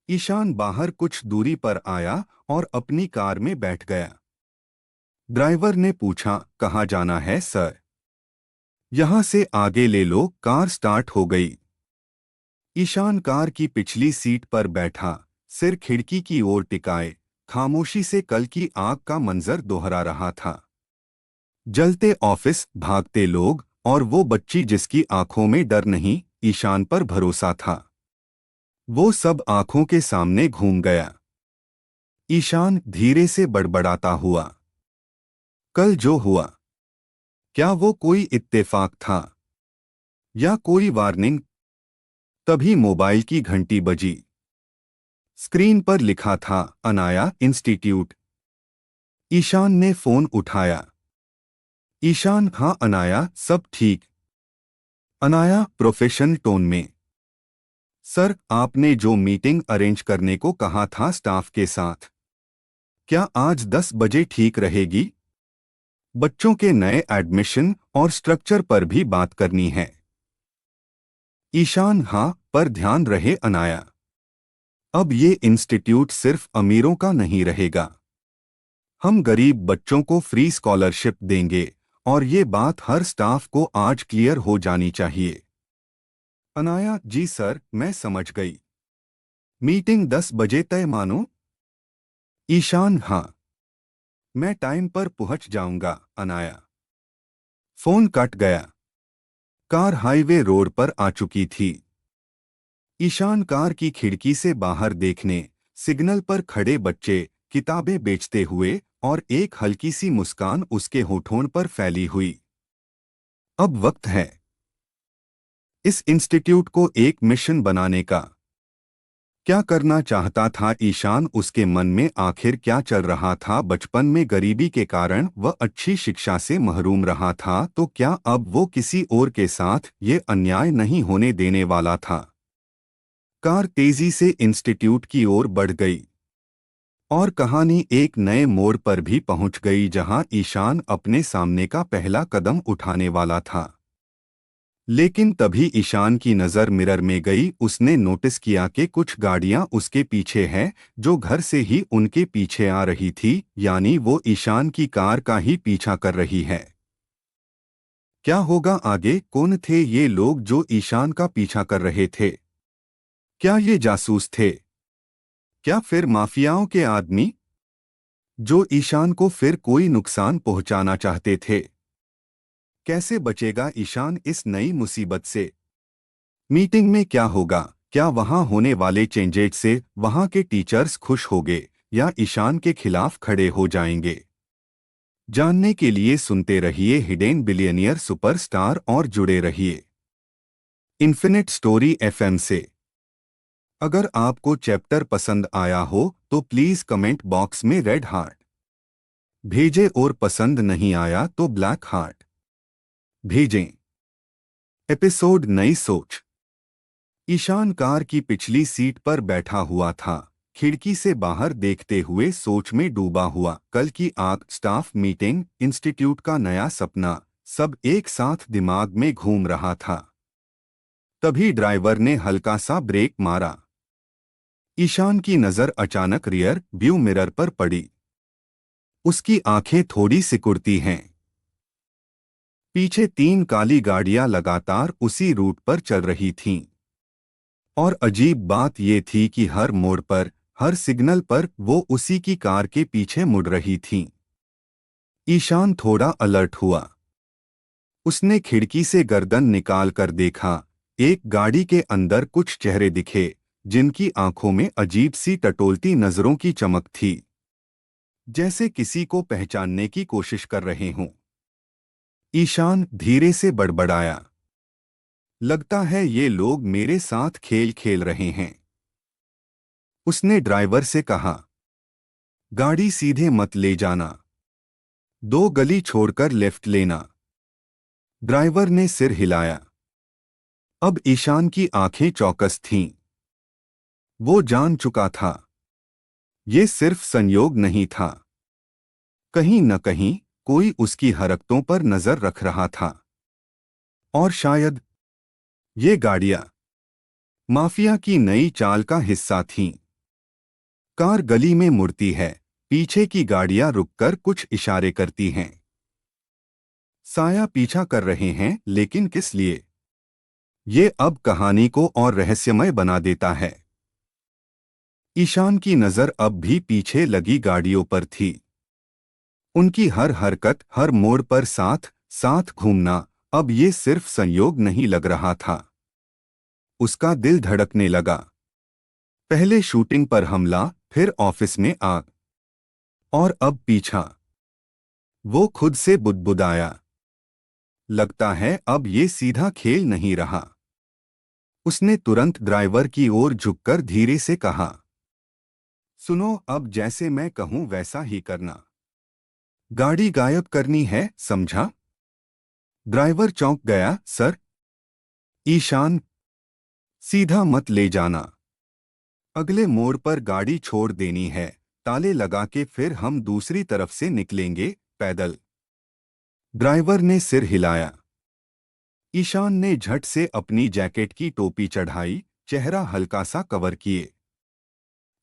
ईशान बाहर कुछ दूरी पर आया और अपनी कार में बैठ गया। ड्राइवर ने पूछा, कहाँ जाना है सर? यहाँ से आगे ले लो। कार स्टार्ट हो गई। ईशान कार की पिछली सीट पर बैठा, सिर खिड़की की ओर टिकाए, खामोशी से कल की आग का मंजर दोहरा रहा था। जलते ऑफिस, भागते लोग और वो बच्ची जिसकी आंखों में डर नहीं, ईशान पर भरोसा था, वो सब आंखों के सामने घूम गया। ईशान धीरे से बड़बड़ाता हुआ, कल जो हुआ, क्या वो कोई इत्तेफाक था या कोई वार्निंग? तभी मोबाइल की घंटी बजी। स्क्रीन पर लिखा था, अनाया इंस्टीट्यूट। ईशान ने फोन उठाया। ईशान, हाँ अनाया, सब ठीक? अनाया प्रोफेशनल टोन में, सर आपने जो मीटिंग अरेंज करने को कहा था स्टाफ के साथ, क्या आज 10 बजे ठीक रहेगी? बच्चों के नए एडमिशन और स्ट्रक्चर पर भी बात करनी है। ईशान, हाँ, पर ध्यान रहे अनाया, अब ये इंस्टीट्यूट सिर्फ अमीरों का नहीं रहेगा। हम गरीब बच्चों को फ्री स्कॉलरशिप देंगे और ये बात हर स्टाफ को आज क्लियर हो जानी चाहिए। अनाया, जी सर, मैं समझ गई। मीटिंग 10 बजे तय मानो? ईशान, हाँ, मैं टाइम पर पहुंच जाऊंगा। अनाया। फोन कट गया। कार हाईवे रोड पर आ चुकी थी। ईशान कार की खिड़की से बाहर देखने, सिग्नल पर खड़े बच्चे, किताबें बेचते हुए और एक हल्की सी मुस्कान उसके होठों पर फैली हुई। अब वक्त है इस इंस्टीट्यूट को एक मिशन बनाने का। क्या करना चाहता था ईशान? उसके मन में आखिर क्या चल रहा था? बचपन में गरीबी के कारण वह अच्छी शिक्षा से महरूम रहा था, तो क्या अब वो किसी और के साथ ये अन्याय नहीं होने देने वाला था? कार तेजी से इंस्टीट्यूट की ओर बढ़ गई और कहानी एक नए मोड़ पर भी पहुंच गई जहां ईशान अपने सामने का पहला कदम उठाने वाला था। लेकिन तभी ईशान की नज़र मिरर में गई। उसने नोटिस किया कि कुछ गाड़ियां उसके पीछे हैं, जो घर से ही उनके पीछे आ रही थी, यानी वो ईशान की कार का ही पीछा कर रही है। क्या होगा आगे? कौन थे ये लोग जो ईशान का पीछा कर रहे थे? क्या ये जासूस थे? क्या फिर माफियाओं के आदमी जो ईशान को फिर कोई नुकसान पहुंचाना चाहते थे? कैसे बचेगा ईशान इस नई मुसीबत से? मीटिंग में क्या होगा? क्या वहां होने वाले चेंजेस से वहां के टीचर्स खुश होंगे या ईशान के खिलाफ खड़े हो जाएंगे? जानने के लिए सुनते रहिए हिडन बिलियनियर सुपरस्टार और जुड़े रहिए इन्फिनिट स्टोरी एफएम से। अगर आपको चैप्टर पसंद आया हो तो प्लीज कमेंट बॉक्स में रेड हार्ट भेजें और पसंद नहीं आया तो ब्लैक हार्ट भेजें। एपिसोड, नई सोच। ईशान कार की पिछली सीट पर बैठा हुआ था। खिड़की से बाहर देखते हुए सोच में डूबा हुआ। कल की आग, स्टाफ मीटिंग, इंस्टीट्यूट का नया सपना, सब एक साथ दिमाग में घूम रहा था। तभी ड्राइवर ने हल्का सा ब्रेक मारा। ईशान की नजर अचानक रियर व्यू मिरर पर पड़ी। उसकी आंखें थोड़ी सिकुड़ती हैं। पीछे 3 काली गाड़ियां लगातार उसी रूट पर चल रही थीं। और अजीब बात ये थी कि हर मोड़ पर, हर सिग्नल पर वो उसी की कार के पीछे मुड़ रही थीं। ईशान थोड़ा अलर्ट हुआ। उसने खिड़की से गर्दन निकाल कर देखा। एक गाड़ी के अंदर कुछ चेहरे दिखे, जिनकी आंखों में अजीब सी टटोलती नजरों की चमक थी, जैसे किसी को पहचानने की कोशिश कर रहे हों। ईशान धीरे से बड़बड़ाया, लगता है ये लोग मेरे साथ खेल खेल रहे हैं। उसने ड्राइवर से कहा, गाड़ी सीधे मत ले जाना, 2 गली छोड़कर लेफ्ट लेना। ड्राइवर ने सिर हिलाया। अब ईशान की आंखें चौकस थीं। वो जान चुका था, ये सिर्फ संयोग नहीं था। कहीं न कहीं कोई उसकी हरकतों पर नजर रख रहा था। और शायद ये गाड़ियां माफिया की नई चाल का हिस्सा थीं। कार गली में मुड़ती है, पीछे की गाड़ियां रुककर कुछ इशारे करती हैं। साया पीछा कर रहे हैं, लेकिन किस लिए? ये अब कहानी को और रहस्यमय बना देता है। ईशान की नजर अब भी पीछे लगी गाड़ियों पर थी। उनकी हर हरकत, हर मोड़ पर साथ साथ घूमना, अब ये सिर्फ संयोग नहीं लग रहा था। उसका दिल धड़कने लगा। पहले शूटिंग पर हमला, फिर ऑफिस में आग, और अब पीछा। वो खुद से बुदबुदाया, लगता है अब ये सीधा खेल नहीं रहा। उसने तुरंत ड्राइवर की ओर झुककर धीरे से कहा, सुनो, अब जैसे मैं कहूं वैसा ही करना। गाड़ी गायब करनी है, समझा? ड्राइवर चौंक गया। सर? ईशान, सीधा मत ले जाना। अगले मोड़ पर गाड़ी छोड़ देनी है, ताले लगा के फिर हम दूसरी तरफ से निकलेंगे, पैदल। ड्राइवर ने सिर हिलाया। ईशान ने झट से अपनी जैकेट की टोपी चढ़ाई, चेहरा हल्का सा कवर किए।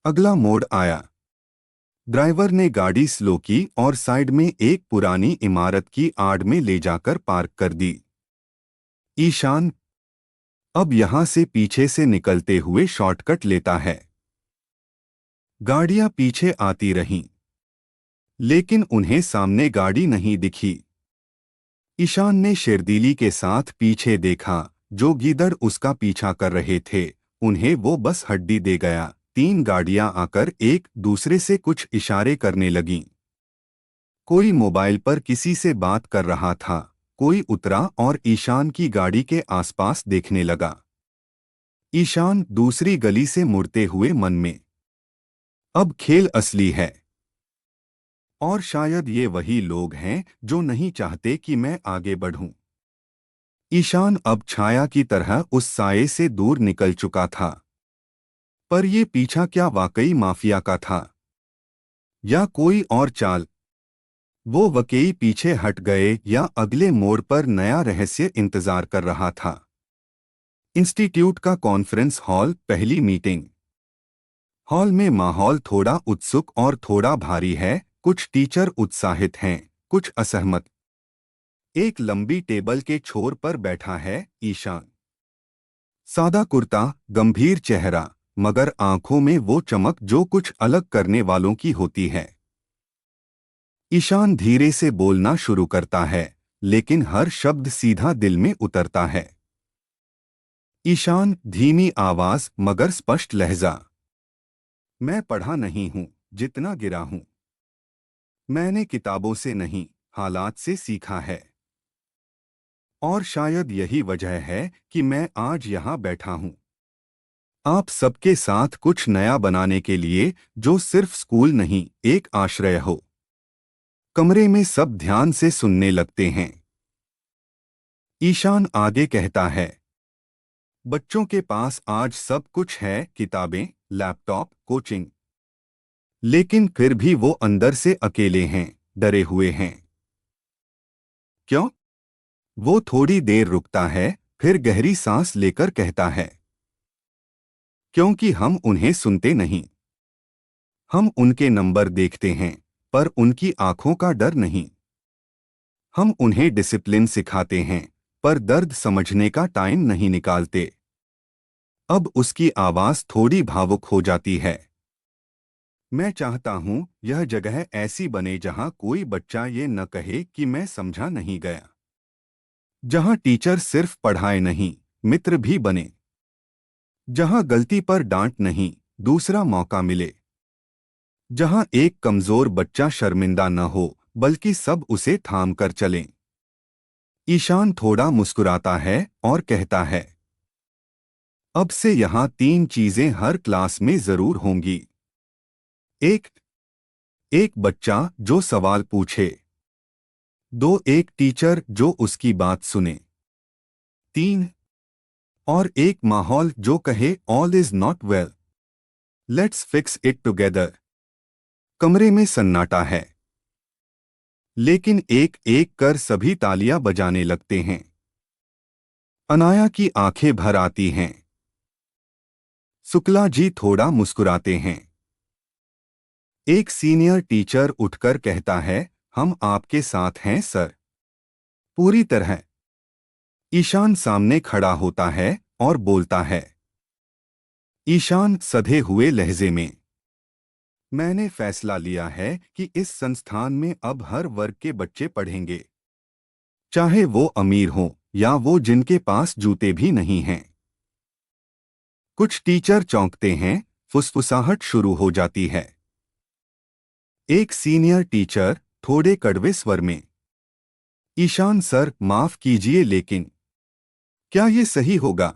अगला मोड़ आया। ड्राइवर ने गाड़ी स्लो की और साइड में एक पुरानी इमारत की आड़ में ले जाकर पार्क कर दी। ईशान, अब यहां से पीछे से निकलते हुए शॉर्टकट लेता है। गाड़ियां पीछे आती रहीं, लेकिन उन्हें सामने गाड़ी नहीं दिखी। ईशान ने शेरदिली के साथ पीछे देखा। जो गीदड़ उसका पीछा कर रहे थे, उन्हें वो बस हड्डी दे गया। 3 गाड़ियां आकर एक दूसरे से कुछ इशारे करने लगीं। कोई मोबाइल पर किसी से बात कर रहा था, कोई उतरा और ईशान की गाड़ी के आसपास देखने लगा। ईशान दूसरी गली से मुड़ते हुए मन में, अब खेल असली है। और शायद ये वही लोग हैं जो नहीं चाहते कि मैं आगे बढ़ूं। ईशान अब छाया की तरह उस साये से दूर निकल चुका था। पर ये पीछा क्या वाकई माफिया का था, या कोई और चाल? वो वाकई पीछे हट गए, या अगले मोड़ पर नया रहस्य इंतजार कर रहा था? इंस्टीट्यूट का कॉन्फ्रेंस हॉल, पहली मीटिंग। हॉल में माहौल थोड़ा उत्सुक और थोड़ा भारी है। कुछ टीचर उत्साहित हैं, कुछ असहमत। एक लंबी टेबल के छोर पर बैठा है ईशान। सादा कुर्ता, गंभीर चेहरा, मगर आंखों में वो चमक जो कुछ अलग करने वालों की होती है। ईशान धीरे से बोलना शुरू करता है, लेकिन हर शब्द सीधा दिल में उतरता है। ईशान, धीमी आवाज मगर स्पष्ट लहजा। मैं पढ़ा नहीं हूं जितना गिरा हूं। मैंने किताबों से नहीं, हालात से सीखा है। और शायद यही वजह है कि मैं आज यहां बैठा हूं, आप सबके साथ कुछ नया बनाने के लिए, जो सिर्फ स्कूल नहीं, एक आश्रय हो। कमरे में सब ध्यान से सुनने लगते हैं। ईशान आगे कहता है, बच्चों के पास आज सब कुछ है, किताबें, लैपटॉप, कोचिंग, लेकिन फिर भी वो अंदर से अकेले हैं, डरे हुए हैं। क्यों? वो थोड़ी देर रुकता है, फिर गहरी सांस लेकर कहता है, क्योंकि हम उन्हें सुनते नहीं। हम उनके नंबर देखते हैं, पर उनकी आंखों का डर नहीं। हम उन्हें डिसिप्लिन सिखाते हैं, पर दर्द समझने का टाइम नहीं निकालते। अब उसकी आवाज थोड़ी भावुक हो जाती है। मैं चाहता हूं यह जगह ऐसी बने जहां कोई बच्चा ये न कहे कि मैं समझा नहीं गया। जहां टीचर सिर्फ पढ़ाए नहीं, मित्र भी बने। जहां गलती पर डांट नहीं, दूसरा मौका मिले। जहां एक कमजोर बच्चा शर्मिंदा न हो, बल्कि सब उसे थाम कर चलें। ईशान थोड़ा मुस्कुराता है और कहता है, अब से यहां 3 चीजें हर क्लास में जरूर होंगी। एक एक बच्चा जो सवाल पूछे। 2 एक टीचर जो उसकी बात सुने। 3 और एक माहौल जो कहे all is not well, let's fix it together. कमरे में सन्नाटा है, लेकिन एक एक कर सभी तालियां बजाने लगते हैं। अनाया की आंखें भर आती हैं। शुक्ला जी थोड़ा मुस्कुराते हैं। एक सीनियर टीचर उठकर कहता है, हम आपके साथ हैं सर, पूरी तरह। ईशान सामने खड़ा होता है और बोलता है, ईशान सधे हुए लहजे में, मैंने फैसला लिया है कि इस संस्थान में अब हर वर्ग के बच्चे पढ़ेंगे, चाहे वो अमीर हों या वो जिनके पास जूते भी नहीं हैं। कुछ टीचर चौंकते हैं, फुसफुसाहट शुरू हो जाती है। एक सीनियर टीचर थोड़े कड़वे स्वर में, ईशान सर माफ कीजिए लेकिन क्या ये सही होगा?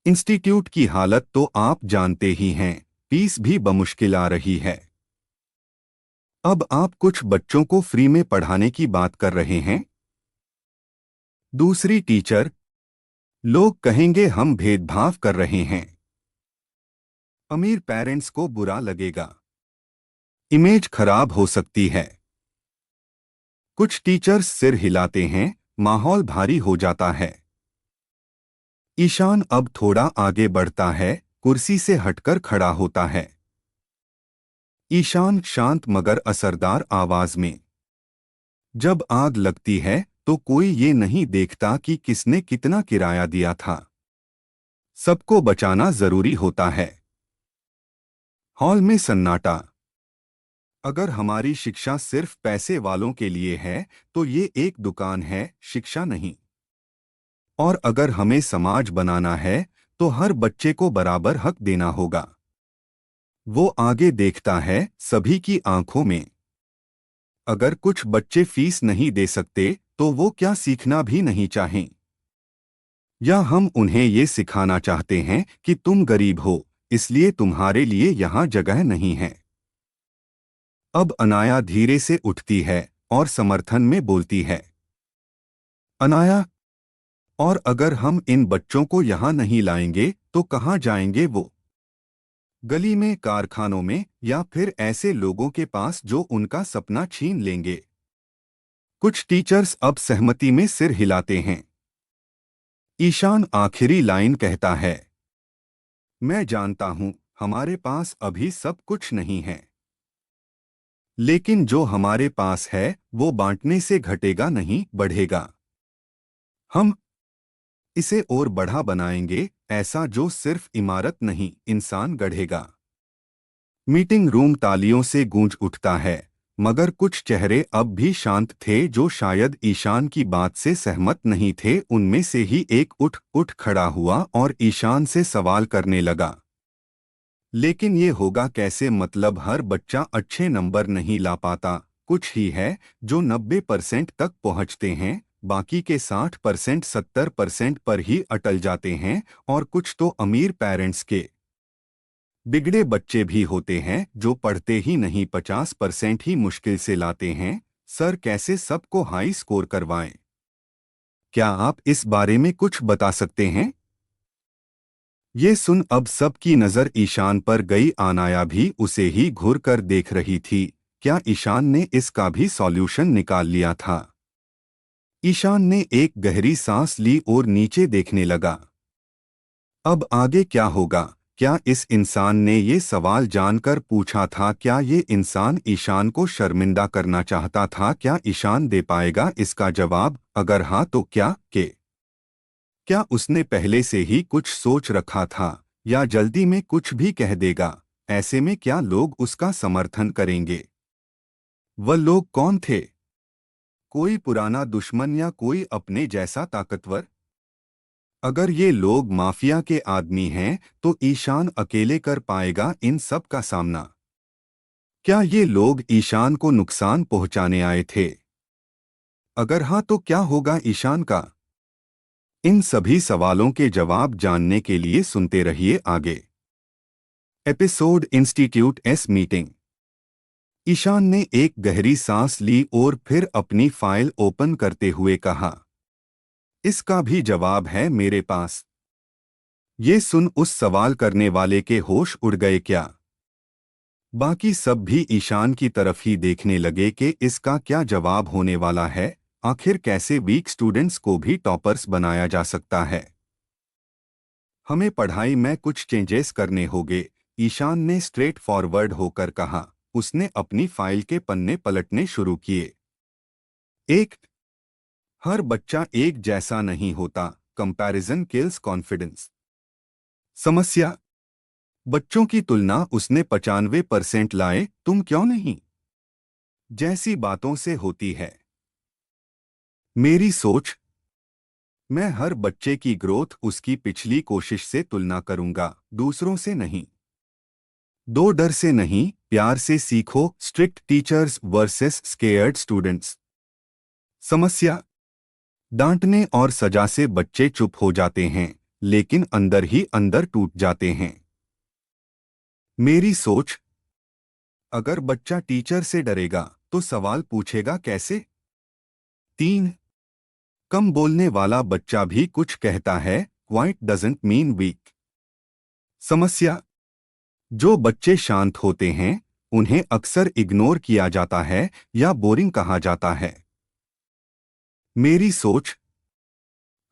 इंस्टीट्यूट की हालत तो आप जानते ही हैं, फीस भी बमुश्किल आ रही है। अब आप कुछ बच्चों को फ्री में पढ़ाने की बात कर रहे हैं। दूसरी टीचर, लोग कहेंगे हम भेदभाव कर रहे हैं। अमीर पेरेंट्स को बुरा लगेगा, इमेज खराब हो सकती है। कुछ टीचर्स सिर हिलाते हैं, माहौल भारी हो जाता है। ईशान अब थोड़ा आगे बढ़ता है, कुर्सी से हटकर खड़ा होता है। ईशान शांत मगर असरदार आवाज में, जब आग लगती है तो कोई ये नहीं देखता कि किसने कितना किराया दिया था। सबको बचाना जरूरी होता है। हॉल में सन्नाटा। अगर हमारी शिक्षा सिर्फ पैसे वालों के लिए है तो ये एक दुकान है, शिक्षा नहीं। और अगर हमें समाज बनाना है तो हर बच्चे को बराबर हक देना होगा। वो आगे देखता है, सभी की आंखों में। अगर कुछ बच्चे फीस नहीं दे सकते तो वो क्या सीखना भी नहीं चाहें? या हम उन्हें ये सिखाना चाहते हैं कि तुम गरीब हो, इसलिए तुम्हारे लिए यहाँ जगह नहीं है? अब अनाया धीरे से उठती है और समर्थन में बोलती है, अनाया, और अगर हम इन बच्चों को यहाँ नहीं लाएंगे तो कहाँ जाएंगे वो? गली में, कारखानों में, या फिर ऐसे लोगों के पास जो उनका सपना छीन लेंगे? कुछ टीचर्स अब सहमति में सिर हिलाते हैं। ईशान आखिरी लाइन कहता है, मैं जानता हूं हमारे पास अभी सब कुछ नहीं है, लेकिन जो हमारे पास है वो बांटने से घटेगा नहीं, बढ़ेगा। हम इसे और बढ़ा बनाएंगे, ऐसा जो सिर्फ इमारत नहीं, इंसान गढ़ेगा। मीटिंग रूम तालियों से गूंज उठता है, मगर कुछ चेहरे अब भी शांत थे जो शायद ईशान की बात से सहमत नहीं थे। उनमें से ही एक उठ खड़ा हुआ और ईशान से सवाल करने लगा, लेकिन ये होगा कैसे? मतलब हर बच्चा अच्छे नंबर नहीं ला पाता, कुछ ही है जो 90% तक पहुंचते हैं, बाकी के 60% 70% पर ही अटल जाते हैं। और कुछ तो अमीर पेरेंट्स के बिगड़े बच्चे भी होते हैं जो पढ़ते ही नहीं, 50% ही मुश्किल से लाते हैं। सर कैसे सबको हाई स्कोर करवाएं? क्या आप इस बारे में कुछ बता सकते हैं? ये सुन अब सबकी नजर ईशान पर गई। अनाया भी उसे ही घूर कर देख रही थी। क्या ईशान ने इसका भी सॉल्यूशन निकाल लिया था? ईशान ने एक गहरी सांस ली और नीचे देखने लगा। अब आगे क्या होगा? क्या इस इंसान ने ये सवाल जानकर पूछा था? क्या ये इंसान ईशान को शर्मिंदा करना चाहता था? क्या ईशान दे पाएगा इसका जवाब? अगर हाँ तो क्या उसने पहले से ही कुछ सोच रखा था, या जल्दी में कुछ भी कह देगा? ऐसे में क्या लोग उसका समर्थन करेंगे? वह लोग कौन थे? कोई पुराना दुश्मन या कोई अपने जैसा ताकतवर? अगर ये लोग माफिया के आदमी हैं तो ईशान अकेले कर पाएगा इन सब का सामना? क्या ये लोग ईशान को नुकसान पहुंचाने आए थे? अगर हाँ तो क्या होगा ईशान का? इन सभी सवालों के जवाब जानने के लिए सुनते रहिए आगे। Episode institute's meeting. Ishaan ने एक गहरी सांस ली और फिर अपनी फाइल ओपन करते हुए कहा, इसका भी जवाब है मेरे पास। ये सुन उस सवाल करने वाले के होश उड़ गए। क्या बाकी सब भी ईशान की तरफ ही देखने लगे कि इसका क्या जवाब होने वाला है? आखिर कैसे वीक स्टूडेंट्स को भी टॉपर्स बनाया जा सकता है? हमें पढ़ाई में कुछ चेंजेस करने होंगे, ईशान ने स्ट्रेट फॉरवर्ड होकर कहा। उसने अपनी फाइल के पन्ने पलटने शुरू किए। एक, हर बच्चा एक जैसा नहीं होता। Comparison kills confidence. समस्या, बच्चों की तुलना उसने 95% लाए, तुम क्यों नहीं? जैसी बातों से होती है। मेरी सोच, मैं हर बच्चे की ग्रोथ उसकी पिछली कोशिश से तुलना करूंगा, दूसरों से नहीं। दो, डर से नहीं, प्यार से सीखो। Strict teachers versus scared students. समस्या, डांटने और सजा से बच्चे चुप हो जाते हैं, लेकिन अंदर ही अंदर टूट जाते हैं। मेरी सोच, अगर बच्चा टीचर से डरेगा तो सवाल पूछेगा कैसे? 3, कम बोलने वाला बच्चा भी कुछ कहता है, क्वाइट डजंट मीन वीक। समस्या, जो बच्चे शांत होते हैं उन्हें अक्सर इग्नोर किया जाता है या बोरिंग कहा जाता है। मेरी सोच,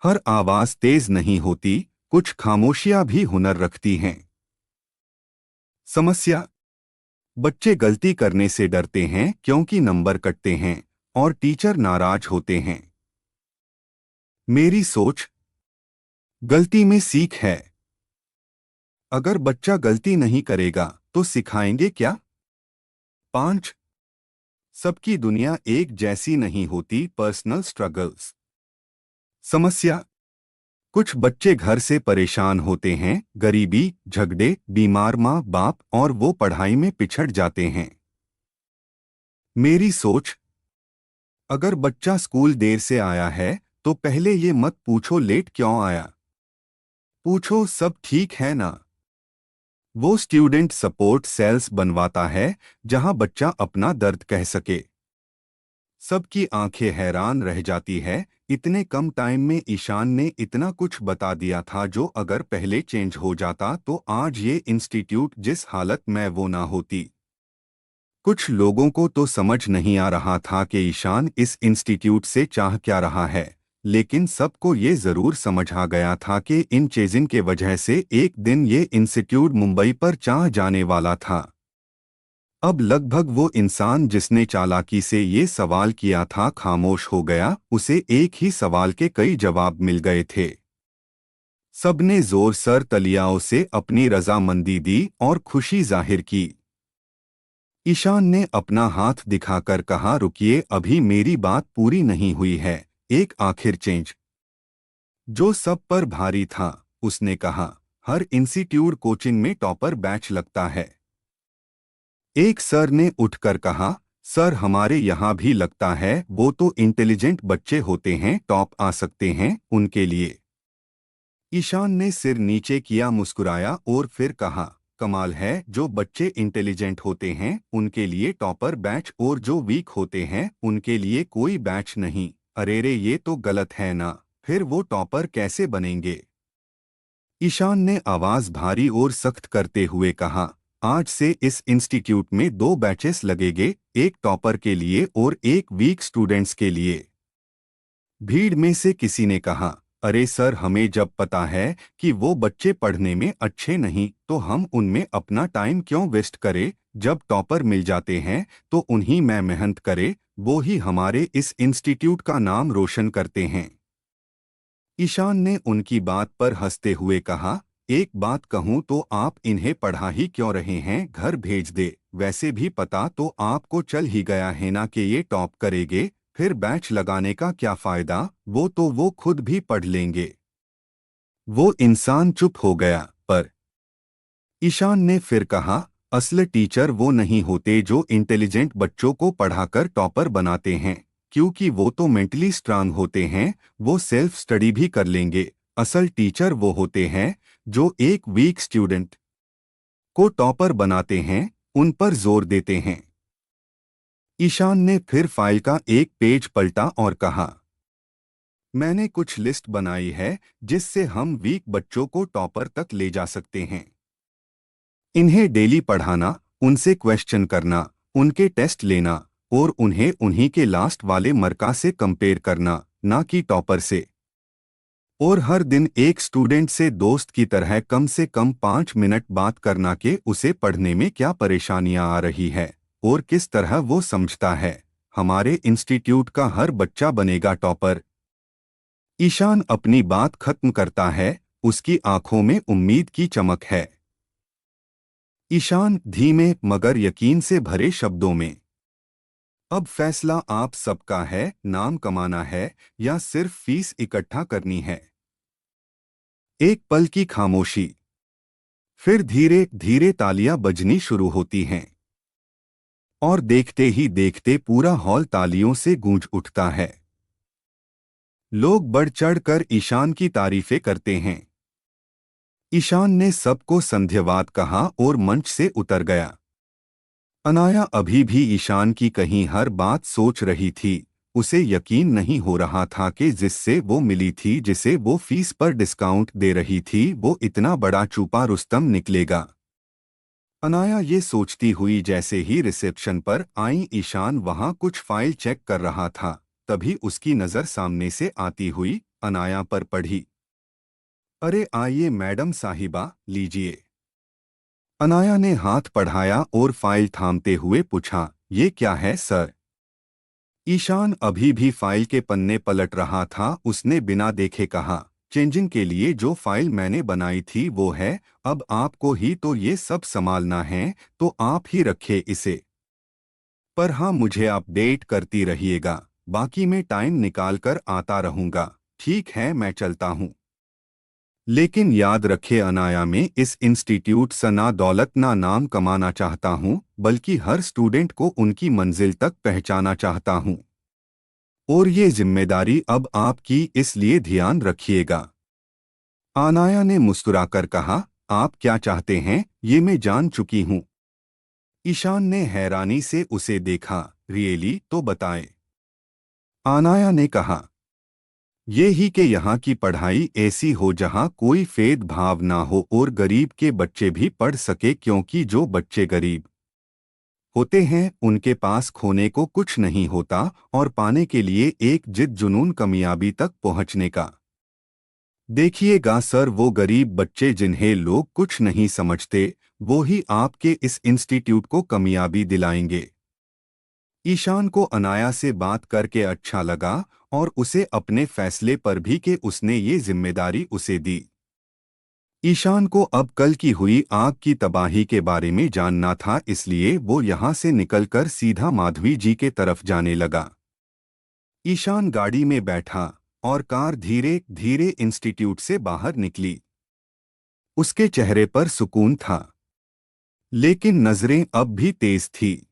हर आवाज तेज नहीं होती, कुछ खामोशियां भी हुनर रखती हैं। समस्या, बच्चे गलती करने से डरते हैं क्योंकि नंबर कटते हैं और टीचर नाराज होते हैं। मेरी सोच, गलती में सीख है। अगर बच्चा गलती नहीं करेगा तो सिखाएंगे क्या? 5, सबकी दुनिया एक जैसी नहीं होती। Personal struggles. समस्या, कुछ बच्चे घर से परेशान होते हैं, गरीबी, झगड़े, बीमार माँ बाप, और वो पढ़ाई में पिछड़ जाते हैं। मेरी सोच, अगर बच्चा स्कूल देर से आया है तो पहले ये मत पूछो लेट क्यों आया, पूछो सब ठीक है ना। वो स्टूडेंट सपोर्ट सेल्स बनवाता है जहां बच्चा अपना दर्द कह सके। सबकी आंखें हैरान रह जाती है, इतने कम टाइम में ईशान ने इतना कुछ बता दिया था जो अगर पहले चेंज हो जाता तो आज ये इंस्टीट्यूट जिस हालत में वो ना होती। कुछ लोगों को तो समझ नहीं आ रहा था कि ईशान इस इंस्टीट्यूट से चाह क्या रहा है, लेकिन सबको ये जरूर समझ आ गया था कि इन चेजिंग के वजह से एक दिन ये इंस्टीट्यूट मुंबई पर चाह जाने वाला था। अब लगभग वो इंसान जिसने चालाकी से ये सवाल किया था खामोश हो गया। उसे एक ही सवाल के कई जवाब मिल गए थे। सबने जोर सर तलियाओं से अपनी रजामंदी दी और खुशी जाहिर की। ईशान ने अपना हाथ दिखाकर कहा, रुकिए, अभी मेरी बात पूरी नहीं हुई है। एक आखिर चेंज जो सब पर भारी था। उसने कहा, हर इंस्टीट्यूट कोचिंग में टॉपर बैच लगता है। एक सर ने उठकर कहा, सर हमारे यहाँ भी लगता है, वो तो इंटेलिजेंट बच्चे होते हैं, टॉप आ सकते हैं उनके लिए। ईशान ने सिर नीचे किया, मुस्कुराया और फिर कहा, कमाल है, जो बच्चे इंटेलिजेंट होते हैं उनके लिए टॉपर बैच और जो वीक होते हैं उनके लिए कोई बैच नहीं। अरे रे, ये तो गलत है ना, फिर वो टॉपर कैसे बनेंगे? ईशान ने आवाज भारी और सख्त करते हुए कहा, आज से इस इंस्टीट्यूट में 2 बैचेस लगेंगे, एक टॉपर के लिए और एक वीक स्टूडेंट्स के लिए। भीड़ में से किसी ने कहा, अरे सर, हमें जब पता है कि वो बच्चे पढ़ने में अच्छे नहीं तो हम उनमें अपना टाइम क्यों वेस्ट करें। जब टॉपर मिल जाते हैं तो उन्हीं में मेहनत करे, वो ही हमारे इस इंस्टीट्यूट का नाम रोशन करते हैं। ईशान ने उनकी बात पर हंसते हुए कहा, एक बात कहूं तो आप इन्हें पढ़ा ही क्यों रहे हैं, घर भेज दे। वैसे भी पता तो आपको चल ही गया है ना कि ये टॉप करेंगे, फिर बैच लगाने का क्या फायदा, वो तो वो खुद भी पढ़ लेंगे। वो इंसान चुप हो गया, पर ईशान ने फिर कहा, असल टीचर वो नहीं होते जो इंटेलिजेंट बच्चों को पढ़ाकर टॉपर बनाते हैं, क्योंकि वो तो मेंटली स्ट्रांग होते हैं, वो सेल्फ स्टडी भी कर लेंगे। असल टीचर वो होते हैं जो एक वीक स्टूडेंट को टॉपर बनाते हैं, उन पर जोर देते हैं। ईशान ने फिर फाइल का एक पेज पलटा और कहा, मैंने कुछ लिस्ट बनाई है जिससे हम वीक बच्चों को टॉपर तक ले जा सकते हैं। इन्हें डेली पढ़ाना, उनसे क्वेश्चन करना, उनके टेस्ट लेना और उन्हें उन्हीं के लास्ट वाले मर्का से कंपेयर करना, ना कि टॉपर से। और हर दिन एक स्टूडेंट से दोस्त की तरह कम से कम 5 मिनट बात करना कि उसे पढ़ने में क्या परेशानियां आ रही है और किस तरह वो समझता है। हमारे इंस्टीट्यूट का हर बच्चा बनेगा टॉपर। ईशान अपनी बात खत्म करता है, उसकी आंखों में उम्मीद की चमक है। ईशान धीमे मगर यकीन से भरे शब्दों में, अब फैसला आप सबका है, नाम कमाना है या सिर्फ फीस इकट्ठा करनी है। एक पल की खामोशी, फिर धीरे धीरे तालियां बजनी शुरू होती हैं और देखते ही देखते पूरा हॉल तालियों से गूंज उठता है। लोग बढ़ चढ़ कर ईशान की तारीफें करते हैं। ईशान ने सबको संध्यवाद कहा और मंच से उतर गया। अनाया अभी भी ईशान की कहीं हर बात सोच रही थी। उसे यकीन नहीं हो रहा था कि जिससे वो मिली थी, जिसे वो फीस पर डिस्काउंट दे रही थी, वो इतना बड़ा चूपा रुस्तम निकलेगा। अनाया ये सोचती हुई जैसे ही रिसेप्शन पर आई, ईशान वहां कुछ फाइल चेक कर रहा था, तभी उसकी नज़र सामने से आती हुई अनाया पर पड़ी। अरे आइए मैडम साहिबा, लीजिए। अनाया ने हाथ बढ़ाया और फाइल थामते हुए पूछा, ये क्या है सर? ईशान अभी भी फाइल के पन्ने पलट रहा था। उसने बिना देखे कहा, चेंजिंग के लिए जो फाइल मैंने बनाई थी वो है, अब आपको ही तो ये सब संभालना है, तो आप ही रखे इसे। पर हाँ, मुझे अपडेट करती रहिएगा, बाकी मैं टाइम निकाल कर आता रहूँगा। ठीक है, मैं चलता हूँ। लेकिन याद रखे अनाया, में इस इंस्टीट्यूट से ना दौलत ना नाम कमाना चाहता हूँ, बल्कि हर स्टूडेंट को उनकी मंजिल तक पहुंचाना चाहता हूँ। और ये जिम्मेदारी अब आपकी, इसलिए ध्यान रखिएगा। अनाया ने मुस्कुराकर कहा, आप क्या चाहते हैं ये मैं जान चुकी हूँ। ईशान ने हैरानी से उसे देखा, रियली, तो बताएं। अनाया ने कहा, ये ही कि यहाँ की पढ़ाई ऐसी हो जहाँ कोई भेदभाव ना हो और गरीब के बच्चे भी पढ़ सके, क्योंकि जो बच्चे गरीब होते हैं उनके पास खोने को कुछ नहीं होता और पाने के लिए एक जिद जुनून कामयाबी तक पहुँचने का। देखिएगा सर, वो गरीब बच्चे जिन्हें लोग कुछ नहीं समझते, वो ही आपके इस इंस्टीट्यूट को कामयाबी दिलाएंगे। ईशान को अनाया से बात करके अच्छा लगा और उसे अपने फैसले पर भी कि उसने ये जिम्मेदारी उसे दी। ईशान को अब कल की हुई आग की तबाही के बारे में जानना था, इसलिए वो यहाँ से निकलकर सीधा माधवी जी के तरफ जाने लगा। ईशान गाड़ी में बैठा और कार धीरे धीरे इंस्टीट्यूट से बाहर निकली। उसके चेहरे पर सुकून था, लेकिन नजरें अब भी तेज थी।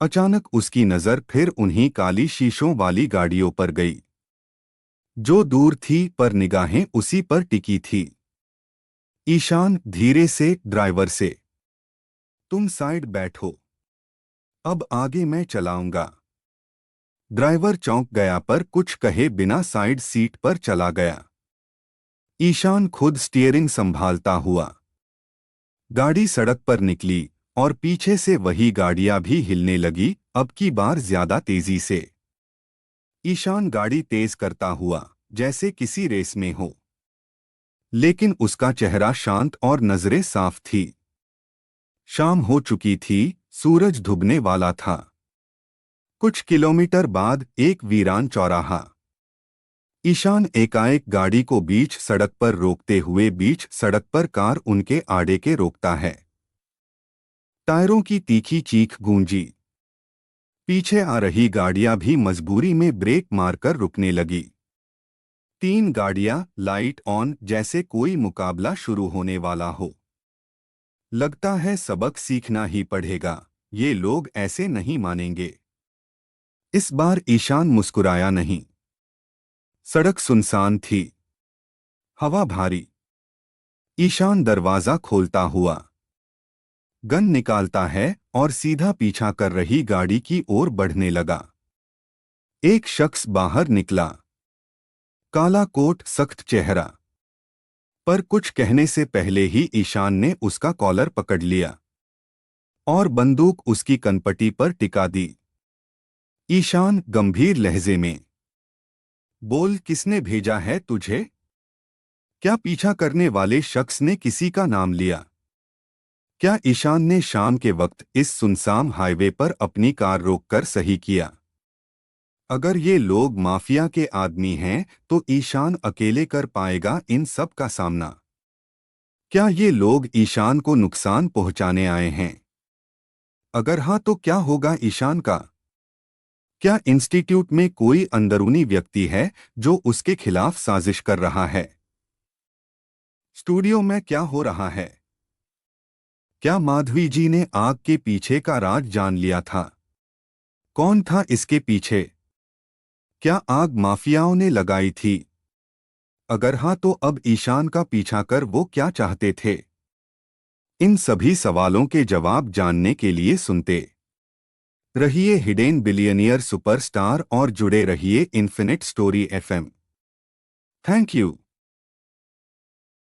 अचानक उसकी नजर फिर उन्हीं काली शीशों वाली गाड़ियों पर गई जो दूर थी, पर निगाहें उसी पर टिकी थी। ईशान धीरे से ड्राइवर से, तुम साइड बैठो, अब आगे मैं चलाऊंगा। ड्राइवर चौंक गया पर कुछ कहे बिना साइड सीट पर चला गया। ईशान खुद स्टीयरिंग संभालता हुआ गाड़ी सड़क पर निकली और पीछे से वही गाड़ियां भी हिलने लगी, अब की बार ज्यादा तेजी से। ईशान गाड़ी तेज करता हुआ जैसे किसी रेस में हो, लेकिन उसका चेहरा शांत और नजरें साफ थी। शाम हो चुकी थी, सूरज डूबने वाला था। कुछ किलोमीटर बाद एक वीरान चौराहा। ईशान एकाएक गाड़ी को बीच सड़क पर रोकते हुए बीच सड़क पर कार उनके आड़े के रोकता है। टायरों की तीखी चीख गूंजी। पीछे आ रही गाड़ियां भी मजबूरी में ब्रेक मारकर रुकने लगी। 3 गाड़ियां लाइट ऑन, जैसे कोई मुकाबला शुरू होने वाला हो। लगता है सबक सीखना ही पड़ेगा, ये लोग ऐसे नहीं मानेंगे। इस बार ईशान मुस्कुराया नहीं। सड़क सुनसान थी, हवा भारी। ईशान दरवाजा खोलता हुआ गन निकालता है और सीधा पीछा कर रही गाड़ी की ओर बढ़ने लगा। एक शख्स बाहर निकला, काला कोट, सख्त चेहरा। पर कुछ कहने से पहले ही ईशान ने उसका कॉलर पकड़ लिया और बंदूक उसकी कनपटी पर टिका दी। ईशान गंभीर लहजे में, बोल, किसने भेजा है तुझे? क्या पीछा करने वाले शख्स ने किसी का नाम लिया? क्या ईशान ने शाम के वक्त इस सुनसान हाईवे पर अपनी कार रोककर सही किया? अगर ये लोग माफिया के आदमी हैं तो ईशान अकेले कर पाएगा इन सब का सामना? क्या ये लोग ईशान को नुकसान पहुंचाने आए हैं? अगर हाँ तो क्या होगा ईशान का? क्या इंस्टीट्यूट में कोई अंदरूनी व्यक्ति है जो उसके खिलाफ साजिश कर रहा है? स्टूडियो में क्या हो रहा है? क्या माधवी जी ने आग के पीछे का राज जान लिया था? कौन था इसके पीछे? क्या आग माफियाओं ने लगाई थी? अगर हाँ तो अब ईशान का पीछा कर वो क्या चाहते थे? इन सभी सवालों के जवाब जानने के लिए सुनते रहिए हिडन बिलियनियर सुपरस्टार और जुड़े रहिए infinite story FM. Thank you.